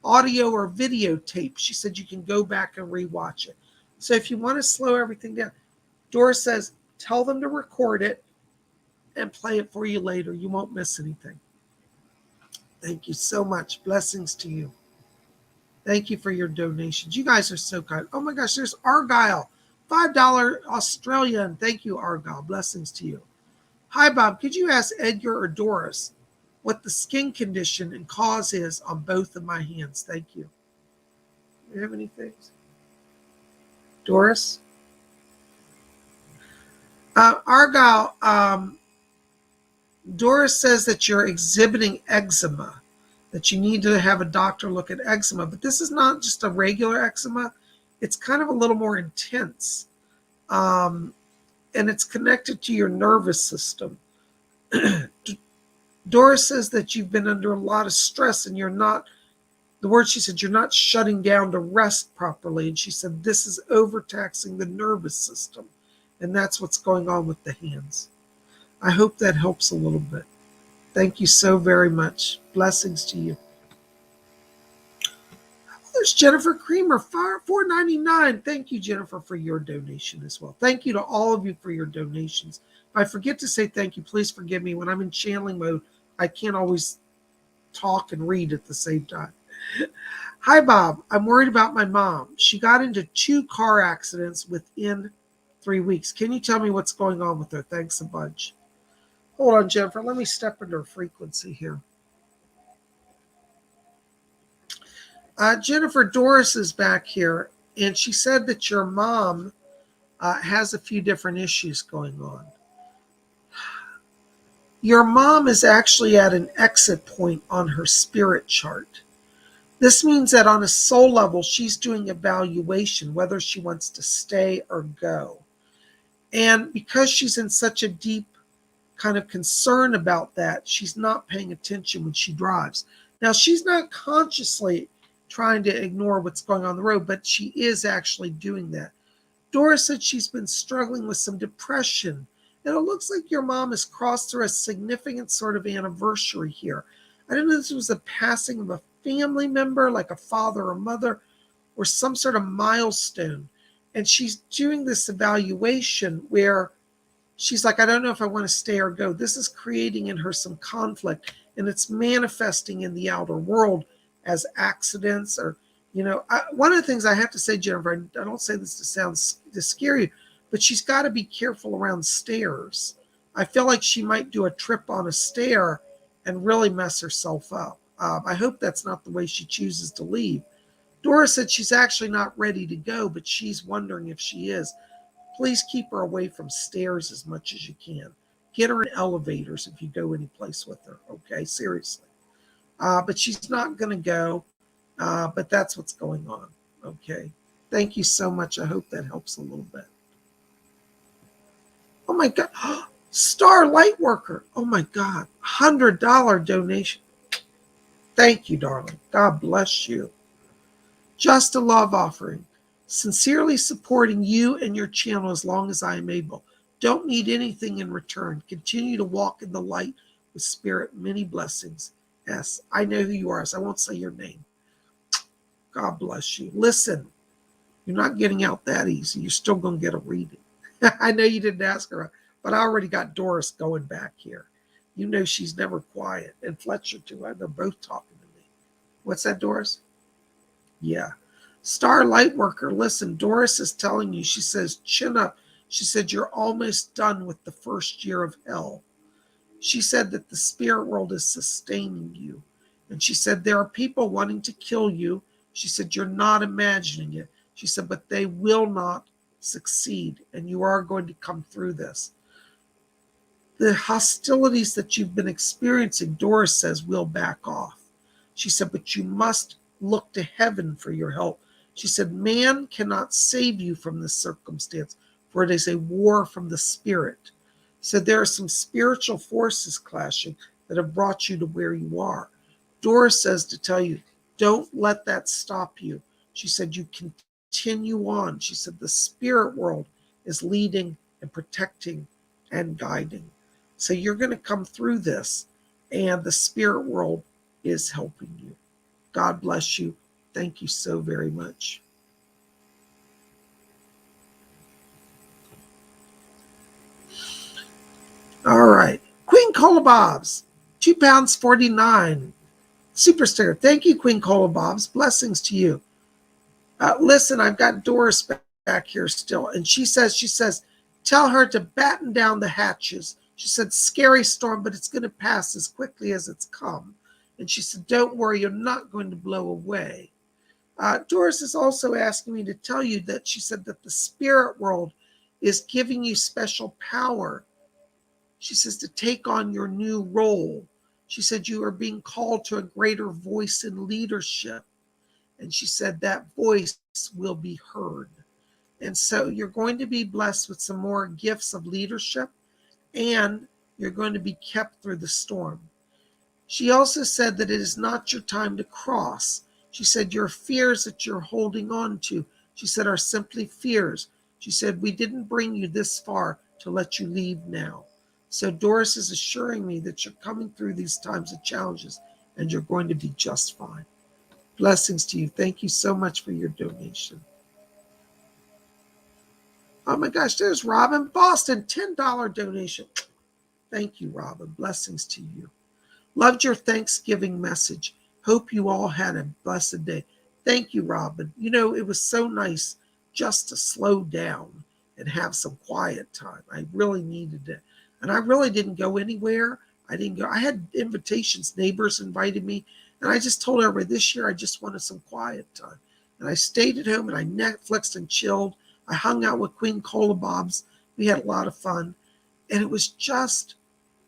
audio or videotape. She said, you can go back and rewatch it. So if you want to slow everything down, Doris says, tell them to record it and play it for you later. You won't miss anything. Thank you so much. Blessings to you. Thank you for your donations. You guys are so kind. Oh my gosh, there's Argyle. $5 Australian. Thank you, Argyle. Blessings to you. Hi, Bob. Could you ask Edgar or Doris what the skin condition and cause is on both of my hands? Thank you. Do you have any things? Doris? Argyle, Doris says that you're exhibiting eczema, that you need to have a doctor look at eczema. But this is not just a regular eczema. It's kind of a little more intense. And it's connected to your nervous system. Doris says that you've been under a lot of stress and you're not, the word she said, you're not shutting down to rest properly. And she said, this is overtaxing the nervous system. And that's what's going on with the hands. I hope that helps a little bit. Thank you so very much. Blessings to you. There's Jennifer Creamer, $4.99. Thank you, Jennifer, for your donation as well. Thank you to all of you for your donations. If I forget to say thank you, please forgive me. When I'm in channeling mode, I can't always talk and read at the same time. Hi, Bob. I'm worried about my mom. She got into 2 car accidents within 3 weeks. Can you tell me what's going on with her? Thanks a bunch. Hold on, Jennifer. Let me step into her frequency here. Jennifer, Doris is back here, and she said that your mom has a few different issues going on. Your mom is actually at an exit point on her spirit chart. This means that on a soul level, she's doing evaluation, whether she wants to stay or go. And because she's in such a deep kind of concern about that, she's not paying attention when she drives. Now, she's not consciously trying to ignore what's going on the road, but she is actually doing that. Doris said she's been struggling with some depression, and it looks like your mom has crossed through a significant sort of anniversary here. I don't know if this was a passing of a family member, like a father or mother, or some sort of milestone. And she's doing this evaluation where she's like, I don't know if I want to stay or go. This is creating in her some conflict, and it's manifesting in the outer world as accidents or, one of the things I have to say, Jennifer, I don't say this to scare you, but she's got to be careful around stairs. I feel like she might do a trip on a stair and really mess herself up. I hope that's not the way she chooses to leave. Doris said she's actually not ready to go, but she's wondering if she is. Please keep her away from stairs as much as you can. Get her in elevators if you go any place with her, okay? Seriously. But she's not going to go, but that's what's going on, okay? Thank you so much. I hope that helps a little bit. Oh, my God. Star Lightworker. Oh, my God. $100 donation. Thank you, darling. God bless you. Just a love offering. Sincerely supporting you and your channel as long as I am able. Don't need anything in return. Continue to walk in the light with spirit. Many blessings. Yes, I know who you are, so I won't say your name. God bless you. Listen, you're not getting out that easy. You're still going to get a reading. I know you didn't ask her, but I already got Doris going back here. You know she's never quiet. And Fletcher, too. They're both talking to me. What's that, Doris? Yeah. Star Lightworker, listen, Doris is telling you, she says, chin up. She said, you're almost done with the first year of hell. She said that the spirit world is sustaining you. And she said, there are people wanting to kill you. She said, you're not imagining it. She said, but they will not succeed. And you are going to come through this. The hostilities that you've been experiencing, Doris says, will back off. She said, but you must look to heaven for your help. She said, man cannot save you from this circumstance, for it is a war from the spirit. So there are some spiritual forces clashing that have brought you to where you are. Doris says to tell you, don't let that stop you. She said, you continue on. She said, the spirit world is leading and protecting and guiding. So you're going to come through this, and the spirit world is helping you. God bless you. Thank you so very much. All right. Queen Cola Bobs, £2.49. Super sticker. Thank you, Queen Cola Bobs. Blessings to you. Listen, I've got Doris back here still. And she says, tell her to batten down the hatches. She said, scary storm, but it's going to pass as quickly as it's come. And she said, don't worry, you're not going to blow away. Doris is also asking me to tell you that she said that the spirit world is giving you special power. She says to take on your new role. She said you are being called to a greater voice in leadership. And she said that voice will be heard. And so you're going to be blessed with some more gifts of leadership, and you're going to be kept through the storm. She also said that it is not your time to cross. She said your fears that you're holding on to, she said, are simply fears. She said, we didn't bring you this far to let you leave now. So Doris is assuring me that you're coming through these times of challenges and you're going to be just fine. Blessings to you. Thank you so much for your donation. Oh my gosh, there's Robin Boston, $10 donation. Thank you, Robin. Blessings to you. Loved your Thanksgiving message. Hope you all had a blessed day. Thank you, Robin. You know, it was so nice just to slow down and have some quiet time. I really needed it. And I really didn't go anywhere. I had invitations. Neighbors invited me. And I just told everybody this year I just wanted some quiet time. And I stayed at home and I Netflixed and chilled. I hung out with Queen Cola Bobs. We had a lot of fun. And it was just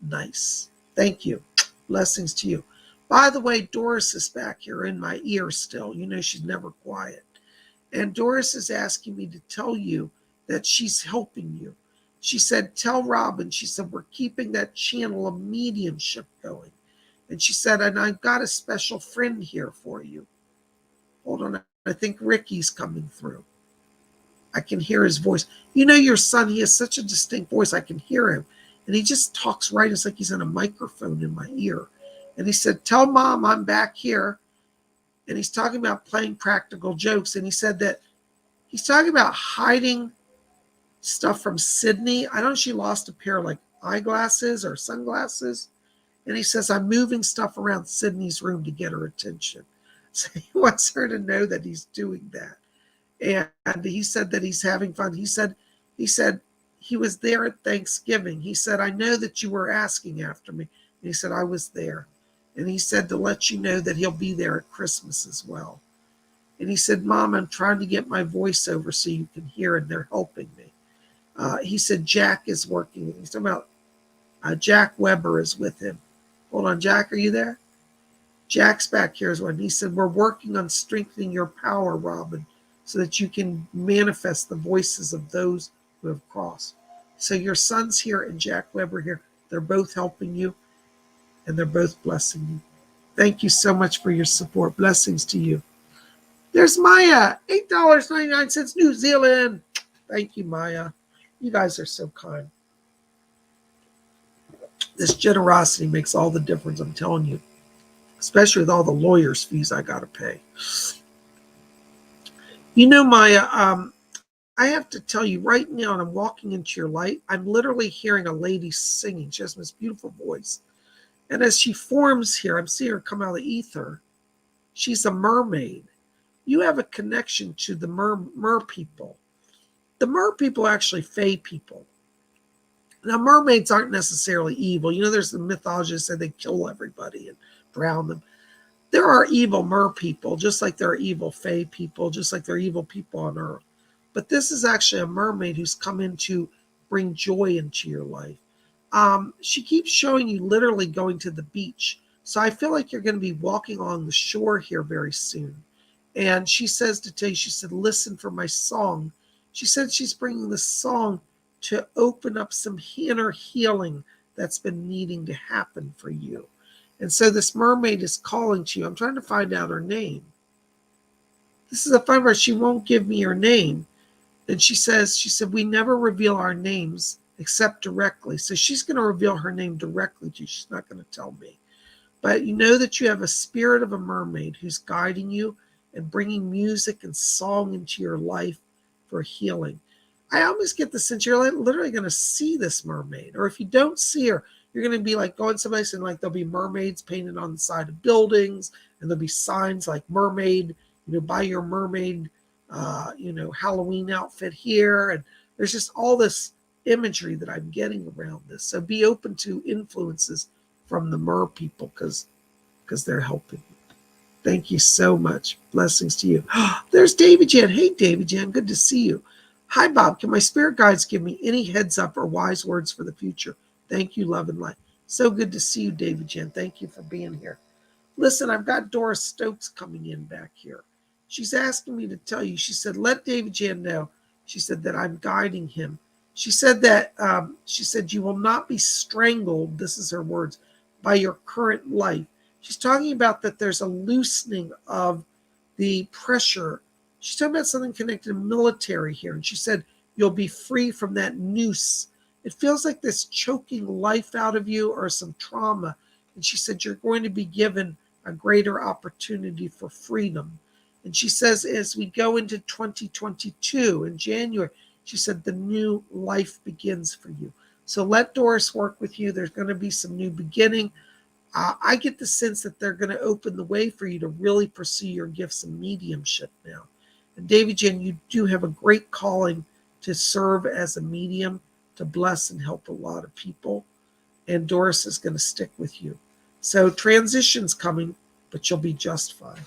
nice. Thank you. Blessings to you. By the way, Doris is back here in my ear still. You know she's never quiet. And Doris is asking me to tell you that she's helping you. She said, tell Robin, she said, we're keeping that channel of mediumship going. And she said, and I've got a special friend here for you. Hold on. I think Ricky's coming through. I can hear his voice. You know your son, he has such a distinct voice. I can hear him. And he just talks right. It's like he's in a microphone in my ear. And he said, tell Mom I'm back here. And he's talking about playing practical jokes. And he said that he's talking about hiding stuff from Sydney. I don't know if she lost a pair of like eyeglasses or sunglasses. And he says, I'm moving stuff around Sydney's room to get her attention. So he wants her to know that he's doing that. And he said that he's having fun. He said he was there at Thanksgiving. He said, I know that you were asking after me. And he said, I was there. And he said to let you know that he'll be there at Christmas as well. And he said, Mom, I'm trying to get my voice over so you can hear, and they're helping me. He said, Jack is working. He's talking about Jack Weber is with him. Hold on, Jack, are you there? Jack's back here as well. And he said, we're working on strengthening your power, Robin, so that you can manifest the voices of those who have crossed. So your son's here and Jack Weber here. They're both helping you, and they're both blessing you. Thank you so much for your support. Blessings to you. There's Maya, $8.99, New Zealand. Thank you, Maya. You guys are so kind. This generosity makes all the difference, I'm telling you, especially with all the lawyers' fees I got to pay. You know, Maya, I have to tell you right now, and I'm walking into your light, I'm literally hearing a lady singing. She has this beautiful voice. And as she forms here, I'm seeing her come out of the ether. She's a mermaid. You have a connection to the mer people. The mer people are actually fae people. Now, mermaids aren't necessarily evil. You know, there's the mythology that said they kill everybody and drown them. There are evil mer people, just like there are evil fae people, just like there are evil people on Earth. But this is actually a mermaid who's come in to bring joy into your life. She keeps showing you literally going to the beach. So I feel like you're going to be walking along the shore here very soon. And she says to tell you, she said, listen for my song. She said she's bringing this song to open up some inner healing that's been needing to happen for you. And so this mermaid is calling to you. I'm trying to find out her name. This is a fun part. She won't give me her name. And she said, we never reveal our names except directly. So she's going to reveal her name directly to you. She's not going to tell me. But you know that you have a spirit of a mermaid who's guiding you and bringing music and song into your life for healing. I almost get the sense you're literally going to see this mermaid. Or if you don't see her, you're going to be like going someplace and like there'll be mermaids painted on the side of buildings, and there'll be signs like mermaid, buy your mermaid, Halloween outfit here. And there's just all this imagery that I'm getting around this. So be open to influences from the mer people because they're helping you. Thank you so much. Blessings to you. There's David Jan. Hey, David Jan. Good to see you. Hi, Bob. Can my spirit guides give me any heads up or wise words for the future? Thank you, love and light. So good to see you, David Jan. Thank you for being here. Listen, I've got Doris Stokes coming in back here. She's asking me to tell you. She said, let David Jan know. She said that I'm guiding him. She said that, you will not be strangled, this is her words, by your current life. She's talking about that there's a loosening of the pressure. She's talking about something connected to military here. And she said, you'll be free from that noose. It feels like this choking life out of you or some trauma. And she said, you're going to be given a greater opportunity for freedom. And she says, as we go into 2022 in January, she said, the new life begins for you. So let Doris work with you. There's going to be some new beginning. I get the sense that they're going to open the way for you to really pursue your gifts of mediumship now. And David Jan, you do have a great calling to serve as a medium, to bless and help a lot of people. And Doris is going to stick with you. So transition's coming. but you'll be just fine.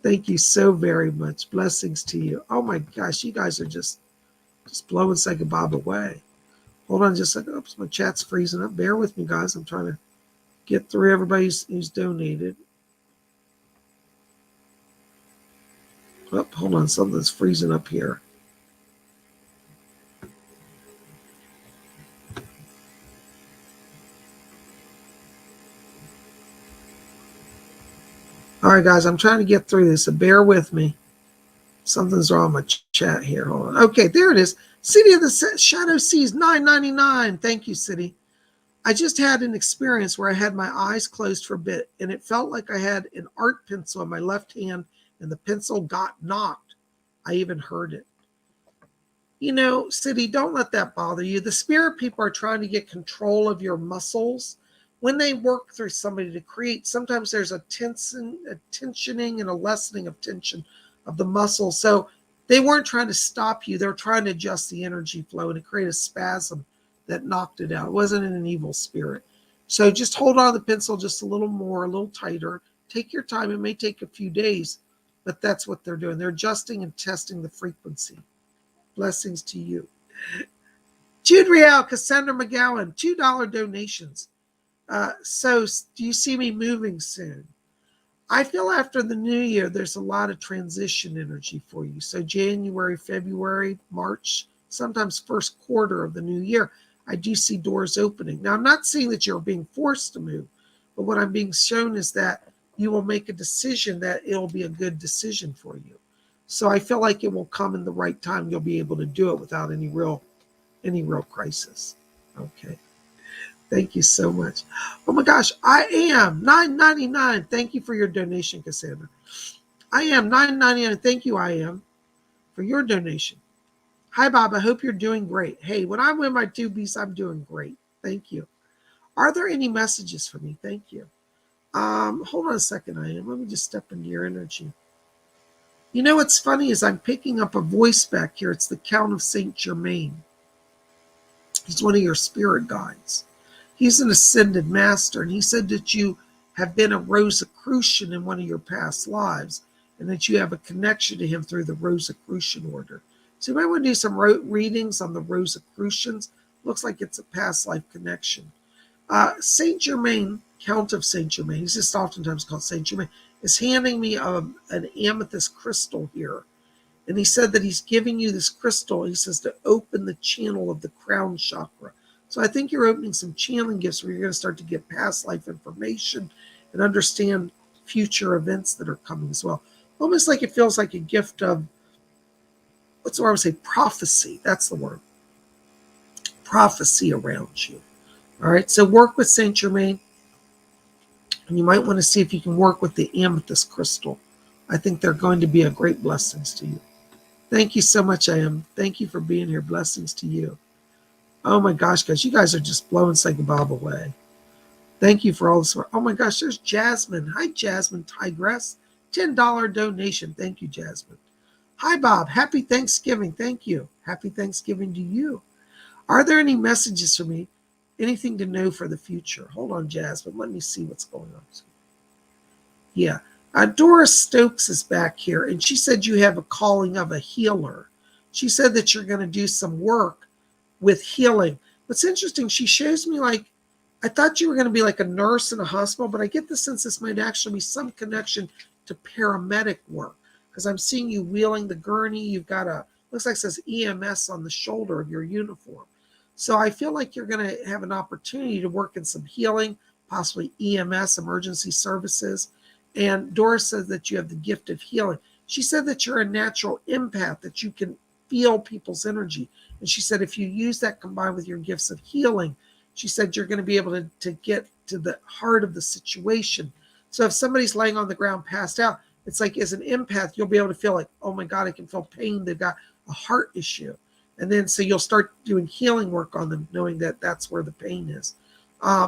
Thank you so very much. Blessings to you. Oh my gosh, you guys are just blowing PsychicBob away. Hold on just a second. Oops, my chat's freezing up. Bear with me, guys. I'm trying to get through everybody who's donated. Oh, hold on. Something's freezing up here. All right, guys. I'm trying to get through this, so bear with me. Something's wrong with my chat here. Hold on. Okay, there it is. City of the Shadow Seas, $9.99. Thank you, City. I just had an experience where I had my eyes closed for a bit, and it felt like I had an art pencil in my left hand, and the pencil got knocked. I even heard it. You know, City, don't let that bother you. The spirit people are trying to get control of your muscles. When they work through somebody to create, sometimes there's a tensioning and a lessening of tension of the muscles. So they weren't trying to stop you. They were trying to adjust the energy flow and to create a spasm that knocked it out. It wasn't an evil spirit. So just hold on to the pencil just a little more, a little tighter. Take your time. It may take a few days, but that's what they're doing. They're adjusting and testing the frequency. Blessings to you. Jude Real, Cassandra McGowan, $2 donations. So do you see me moving soon? I feel after the new year, there's a lot of transition energy for you. So January, February, March, sometimes first quarter of the new year, I do see doors opening. Now, I'm not saying that you're being forced to move, but what I'm being shown is that you will make a decision that it'll be a good decision for you. So I feel like it will come in the right time. You'll be able to do it without any real crisis. Okay. Thank you so much. Oh my gosh, I am $9.99. Thank you for your donation, Cassandra. I am $9.99. Thank you, I am, for your donation. Hi, Bob. I hope you're doing great. Hey, when I'm with my 2Bs, I'm doing great. Thank you. Are there any messages for me? Thank you. Hold on a second, I am. Let me just step into your energy. You know what's funny is I'm picking up a voice back here. It's the Count of Saint Germain. He's one of your spirit guides. He's an ascended master, and he said that you have been a Rosicrucian in one of your past lives, and that you have a connection to him through the Rosicrucian order. So you might want to do some readings on the Rosicrucians. Looks like it's a past life connection. Saint Germain, Count of Saint Germain, he's just oftentimes called Saint Germain, is handing me an amethyst crystal here. And he said that he's giving you this crystal, he says, to open the channel of the crown chakra. So I think you're opening some channeling gifts where you're going to start to get past life information and understand future events that are coming as well. Almost like it feels like a gift of, what's the word I would say, prophecy. That's the word. Prophecy around you. All right, so work with Saint Germain. And you might want to see if you can work with the amethyst crystal. I think they're going to be a great blessings to you. Thank you so much, I am. Thank you for being here. Blessings to you. Oh my gosh, guys, you guys are just blowing PsychicBob away. Thank you for all this work. Oh my gosh, there's Jasmine. Hi, Jasmine Tigress. $10 donation. Thank you, Jasmine. Hi, Bob. Happy Thanksgiving. Thank you. Happy Thanksgiving to you. Are there any messages for me? Anything to know for the future? Hold on, Jasmine. Let me see what's going on. Yeah. Doris Stokes is back here, and she said you have a calling of a healer. She said that you're going to do some work with healing. What's interesting, she shows me like, I thought you were going to be like a nurse in a hospital, but I get the sense this might actually be some connection to paramedic work, because I'm seeing you wheeling the gurney. You've got looks like it says EMS on the shoulder of your uniform. So I feel like you're going to have an opportunity to work in some healing, possibly EMS, emergency services. And Doris says that you have the gift of healing. She said that you're a natural empath, that you can feel people's energy. And she said if you use that combined with your gifts of healing, she said you're going to be able to get to the heart of the situation. So if somebody's laying on the ground passed out, it's like as an empath, you'll be able to feel like, oh my God, I can feel pain. They've got a heart issue. And then so you'll start doing healing work on them, knowing that that's where the pain is.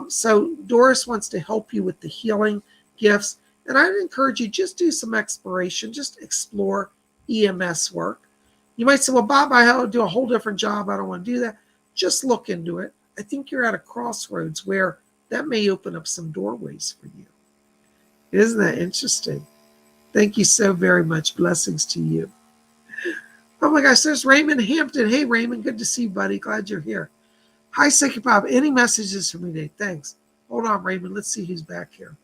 So Doris wants to help you with the healing gifts. And I'd encourage you, just do some exploration, just explore EMS work. You might say, well, Bob, I do a whole different job. I don't want to do that. Just look into it. I think you're at a crossroads where that may open up some doorways for you. Isn't that interesting? Thank you so very much. Blessings to you. Oh my gosh, there's Raymond Hampton. Hey, Raymond, good to see you, buddy. Glad you're here. Hi, Psychic Bob. Any messages for me today? Thanks. Hold on, Raymond. Let's see who's back here.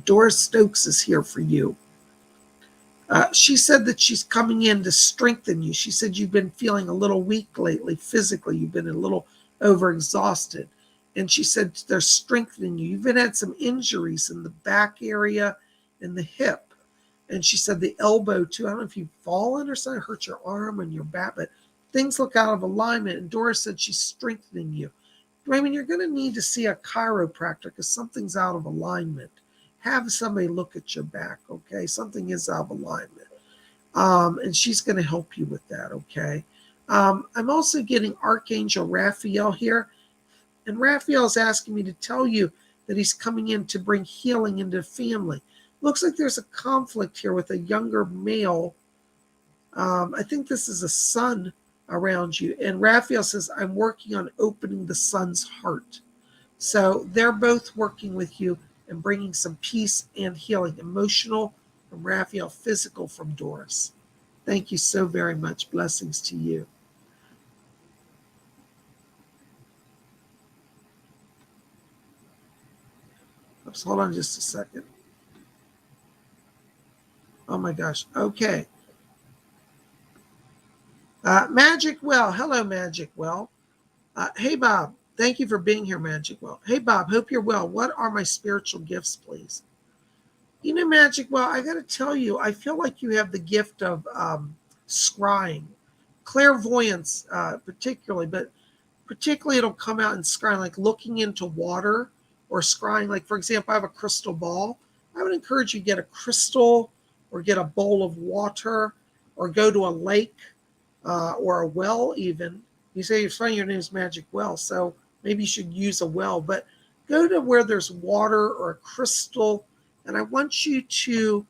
Doris Stokes is here for you. She said that she's coming in to strengthen you. She said you've been feeling a little weak lately physically. You've been a little overexhausted. And she said they're strengthening you. You've had some injuries in the back area and the hip. And she said the elbow too. I don't know if you've fallen or something, hurt your arm and your back, but things look out of alignment. And Doris said she's strengthening you. Raymond, you're going to need to see a chiropractor because something's out of alignment. Have somebody look at your back, okay? Something is out of alignment. And she's going to help you with that, okay? I'm also getting Archangel Raphael here. And Raphael's asking me to tell you that he's coming in to bring healing into the family. Looks like there's a conflict here with a younger male. I think this is a son around you. And Raphael says, I'm working on opening the son's heart. So they're both working with you and bringing some peace and healing, emotional from Raphael, physical from Doris. Thank you so very much. Blessings to you. Oops, hold on just a second. Oh my gosh. Okay. Magic Well. Hello, Magic Well. Hey, Bob. Thank you for being here, Magic Well. Hey, Bob. Hope you're well. What are my spiritual gifts, please? You know, Magic Well, I got to tell you, I feel like you have the gift of scrying, clairvoyance, particularly, but particularly it'll come out in scrying, like looking into water or scrying. Like, for example, I have a crystal ball. I would encourage you to get a crystal or get a bowl of water or go to a lake or a well even. You say you're funny, your name is Magic Well, so maybe you should use a well, but go to where there's water or a crystal, and I want you to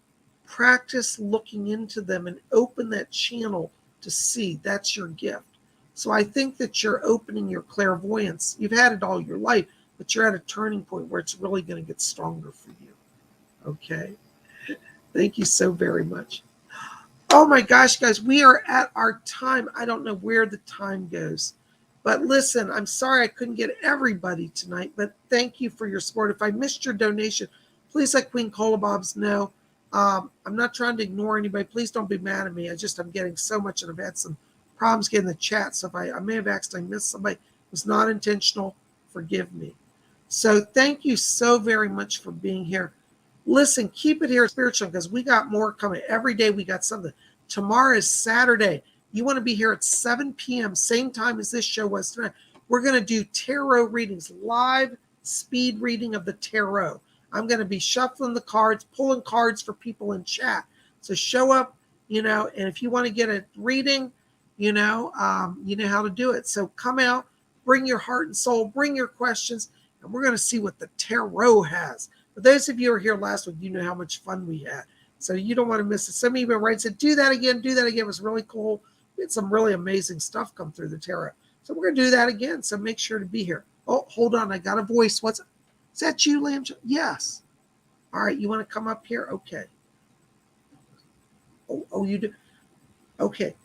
practice looking into them and open that channel to see. That's your gift. So I think that you're opening your clairvoyance. You've had it all your life, but you're at a turning point where it's really going to get stronger for you. Okay? Thank you so very much. Oh my gosh, guys, we are at our time. I don't know where the time goes. But listen, I'm sorry I couldn't get everybody tonight, but thank you for your support. If I missed your donation, please let Queen Cola Bobs know. I'm not trying to ignore anybody. Please don't be mad at me. I'm getting so much, and I've had some problems getting the chat. So if I may have accidentally missed somebody, it was not intentional. Forgive me. So thank you so very much for being here. Listen, keep it here spiritual because we got more coming. Every day we got something. Tomorrow is Saturday. You want to be here at 7 p.m., same time as this show was tonight. We're going to do tarot readings, live speed reading of the tarot. I'm going to be shuffling the cards, pulling cards for people in chat. So show up, and if you want to get a reading, you know how to do it. So come out, bring your heart and soul, bring your questions, and we're going to see what the tarot has. For those of you who were here last week, you know how much fun we had. So you don't want to miss it. Some of you have said, do that again. It was really cool. We had some really amazing stuff come through the tarot. So we're going to do that again. So make sure to be here. Oh, hold on. I got a voice. Is that you, Lamb? Yes. All right. You want to come up here? Okay. Oh, you do? Okay.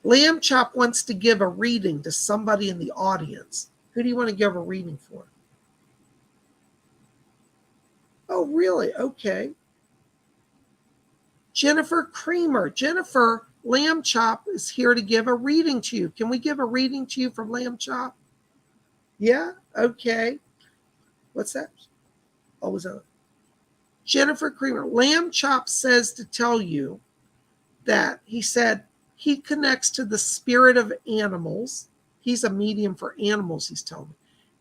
Lamb Chop wants to give a reading to somebody in the audience. Who do you want to give a reading for? Oh, really? Okay. Jennifer Creamer. Jennifer, Lamb Chop is here to give a reading to you. Can we give a reading to you from Lamb Chop? Yeah? Okay. What's that? Oh, was that? Jennifer Creamer. Lamb Chop says to tell you that he said he connects to the spirit of animals. He's a medium for animals, he's telling me.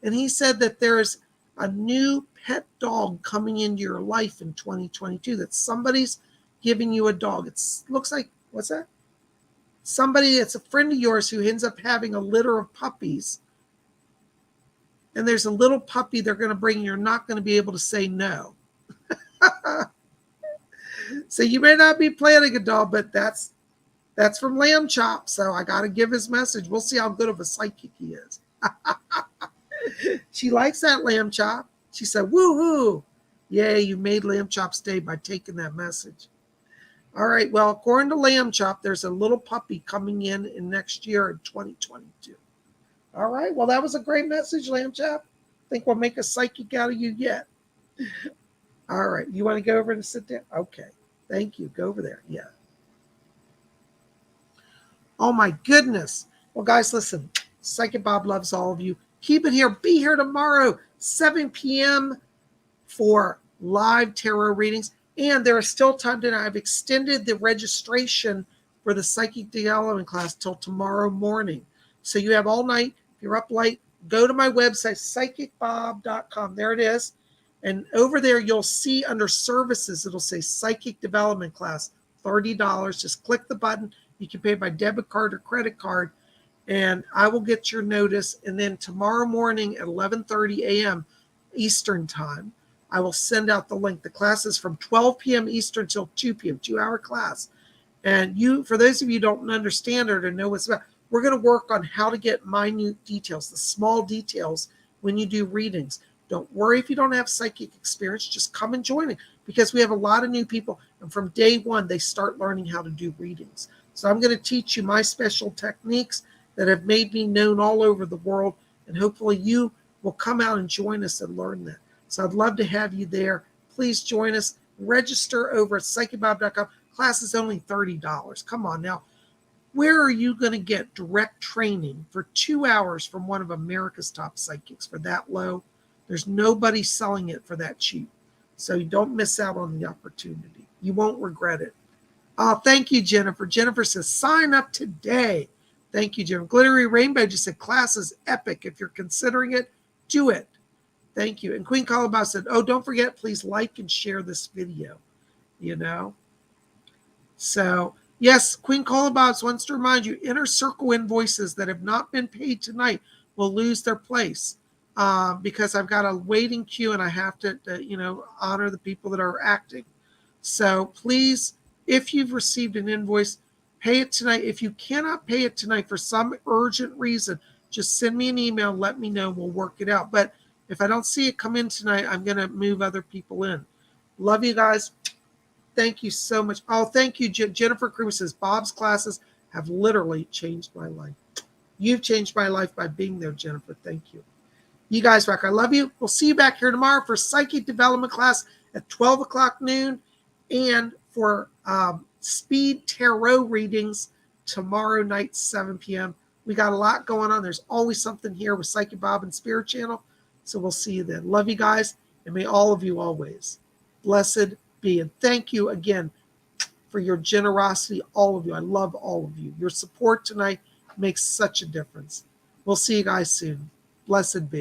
And he said that there's a new pet dog coming into your life in 2022, that somebody's giving you a dog. It looks like, what's that? Somebody that's a friend of yours who ends up having a litter of puppies. And there's a little puppy they're going to bring. You're not going to be able to say no. So you may not be planning a dog, but that's from Lamb Chop. So I got to give his message. We'll see how good of a psychic he is. She likes that, Lamb Chop. She said, woohoo. Yay, you made Lamb Chop's day by taking that message. All right, well, according to Lamb Chop, there's a little puppy coming in next year in 2022. All right, well, that was a great message, Lamb Chop. I think we'll make a psychic out of you yet. All right, you want to go over and sit down? Okay, thank you. Go over there. Yeah. Oh, my goodness. Well, guys, listen, Psychic Bob loves all of you. Keep it here. Be here tomorrow, 7 p.m. for live tarot readings. And there is still time tonight. I've extended the registration for the Psychic Development class till tomorrow morning. So you have all night. If you're up late, go to my website, PsychicBob.com. There it is. And over there, you'll see under services, it'll say Psychic Development Class, $30. Just click the button. You can pay by debit card or credit card. And I will get your notice. And then tomorrow morning at 11:30 a.m. Eastern Time, I will send out the link. The class is from 12 p.m. Eastern till 2 p.m., 2-hour class. And you, for those of you who don't understand it or know what's about, we're going to work on how to get minute details, the small details when you do readings. Don't worry if you don't have psychic experience, just come and join me because we have a lot of new people. And from day one, they start learning how to do readings. So I'm going to teach you my special techniques that have made me known all over the world. And hopefully you will come out and join us and learn that. So I'd love to have you there. Please join us. Register over at PsychicBob.com. Class is only $30. Come on now. Where are you going to get direct training for 2 hours from one of America's top psychics for that low? There's nobody selling it for that cheap. So you don't miss out on the opportunity. You won't regret it. Oh, thank you, Jennifer. Jennifer says, sign up today. Thank you, Jennifer. Glittery Rainbow just said, class is epic. If you're considering it, do it. Thank you. And Queen Colabao said, oh, don't forget, please like and share this video. You know? So, yes, Queen Colabao wants to remind you, inner circle invoices that have not been paid tonight will lose their place because I've got a waiting queue and I have to honor the people that are acting. So please, if you've received an invoice, pay it tonight. If you cannot pay it tonight for some urgent reason, just send me an email, let me know, we'll work it out. But if I don't see it come in tonight, I'm going to move other people in. Love you guys. Thank you so much. Oh, thank you. Jennifer Cruz says, Bob's classes have literally changed my life. You've changed my life by being there, Jennifer. Thank you. You guys rock. I love you. We'll see you back here tomorrow for Psychic Development class at 12 o'clock noon and for speed tarot readings tomorrow night, 7 p.m. We got a lot going on. There's always something here with Psychic Bob and Spirit Channel. So we'll see you then. Love you guys, and may all of you always blessed be. And thank you again for your generosity, all of you. I love all of you. Your support tonight makes such a difference. We'll see you guys soon. Blessed be.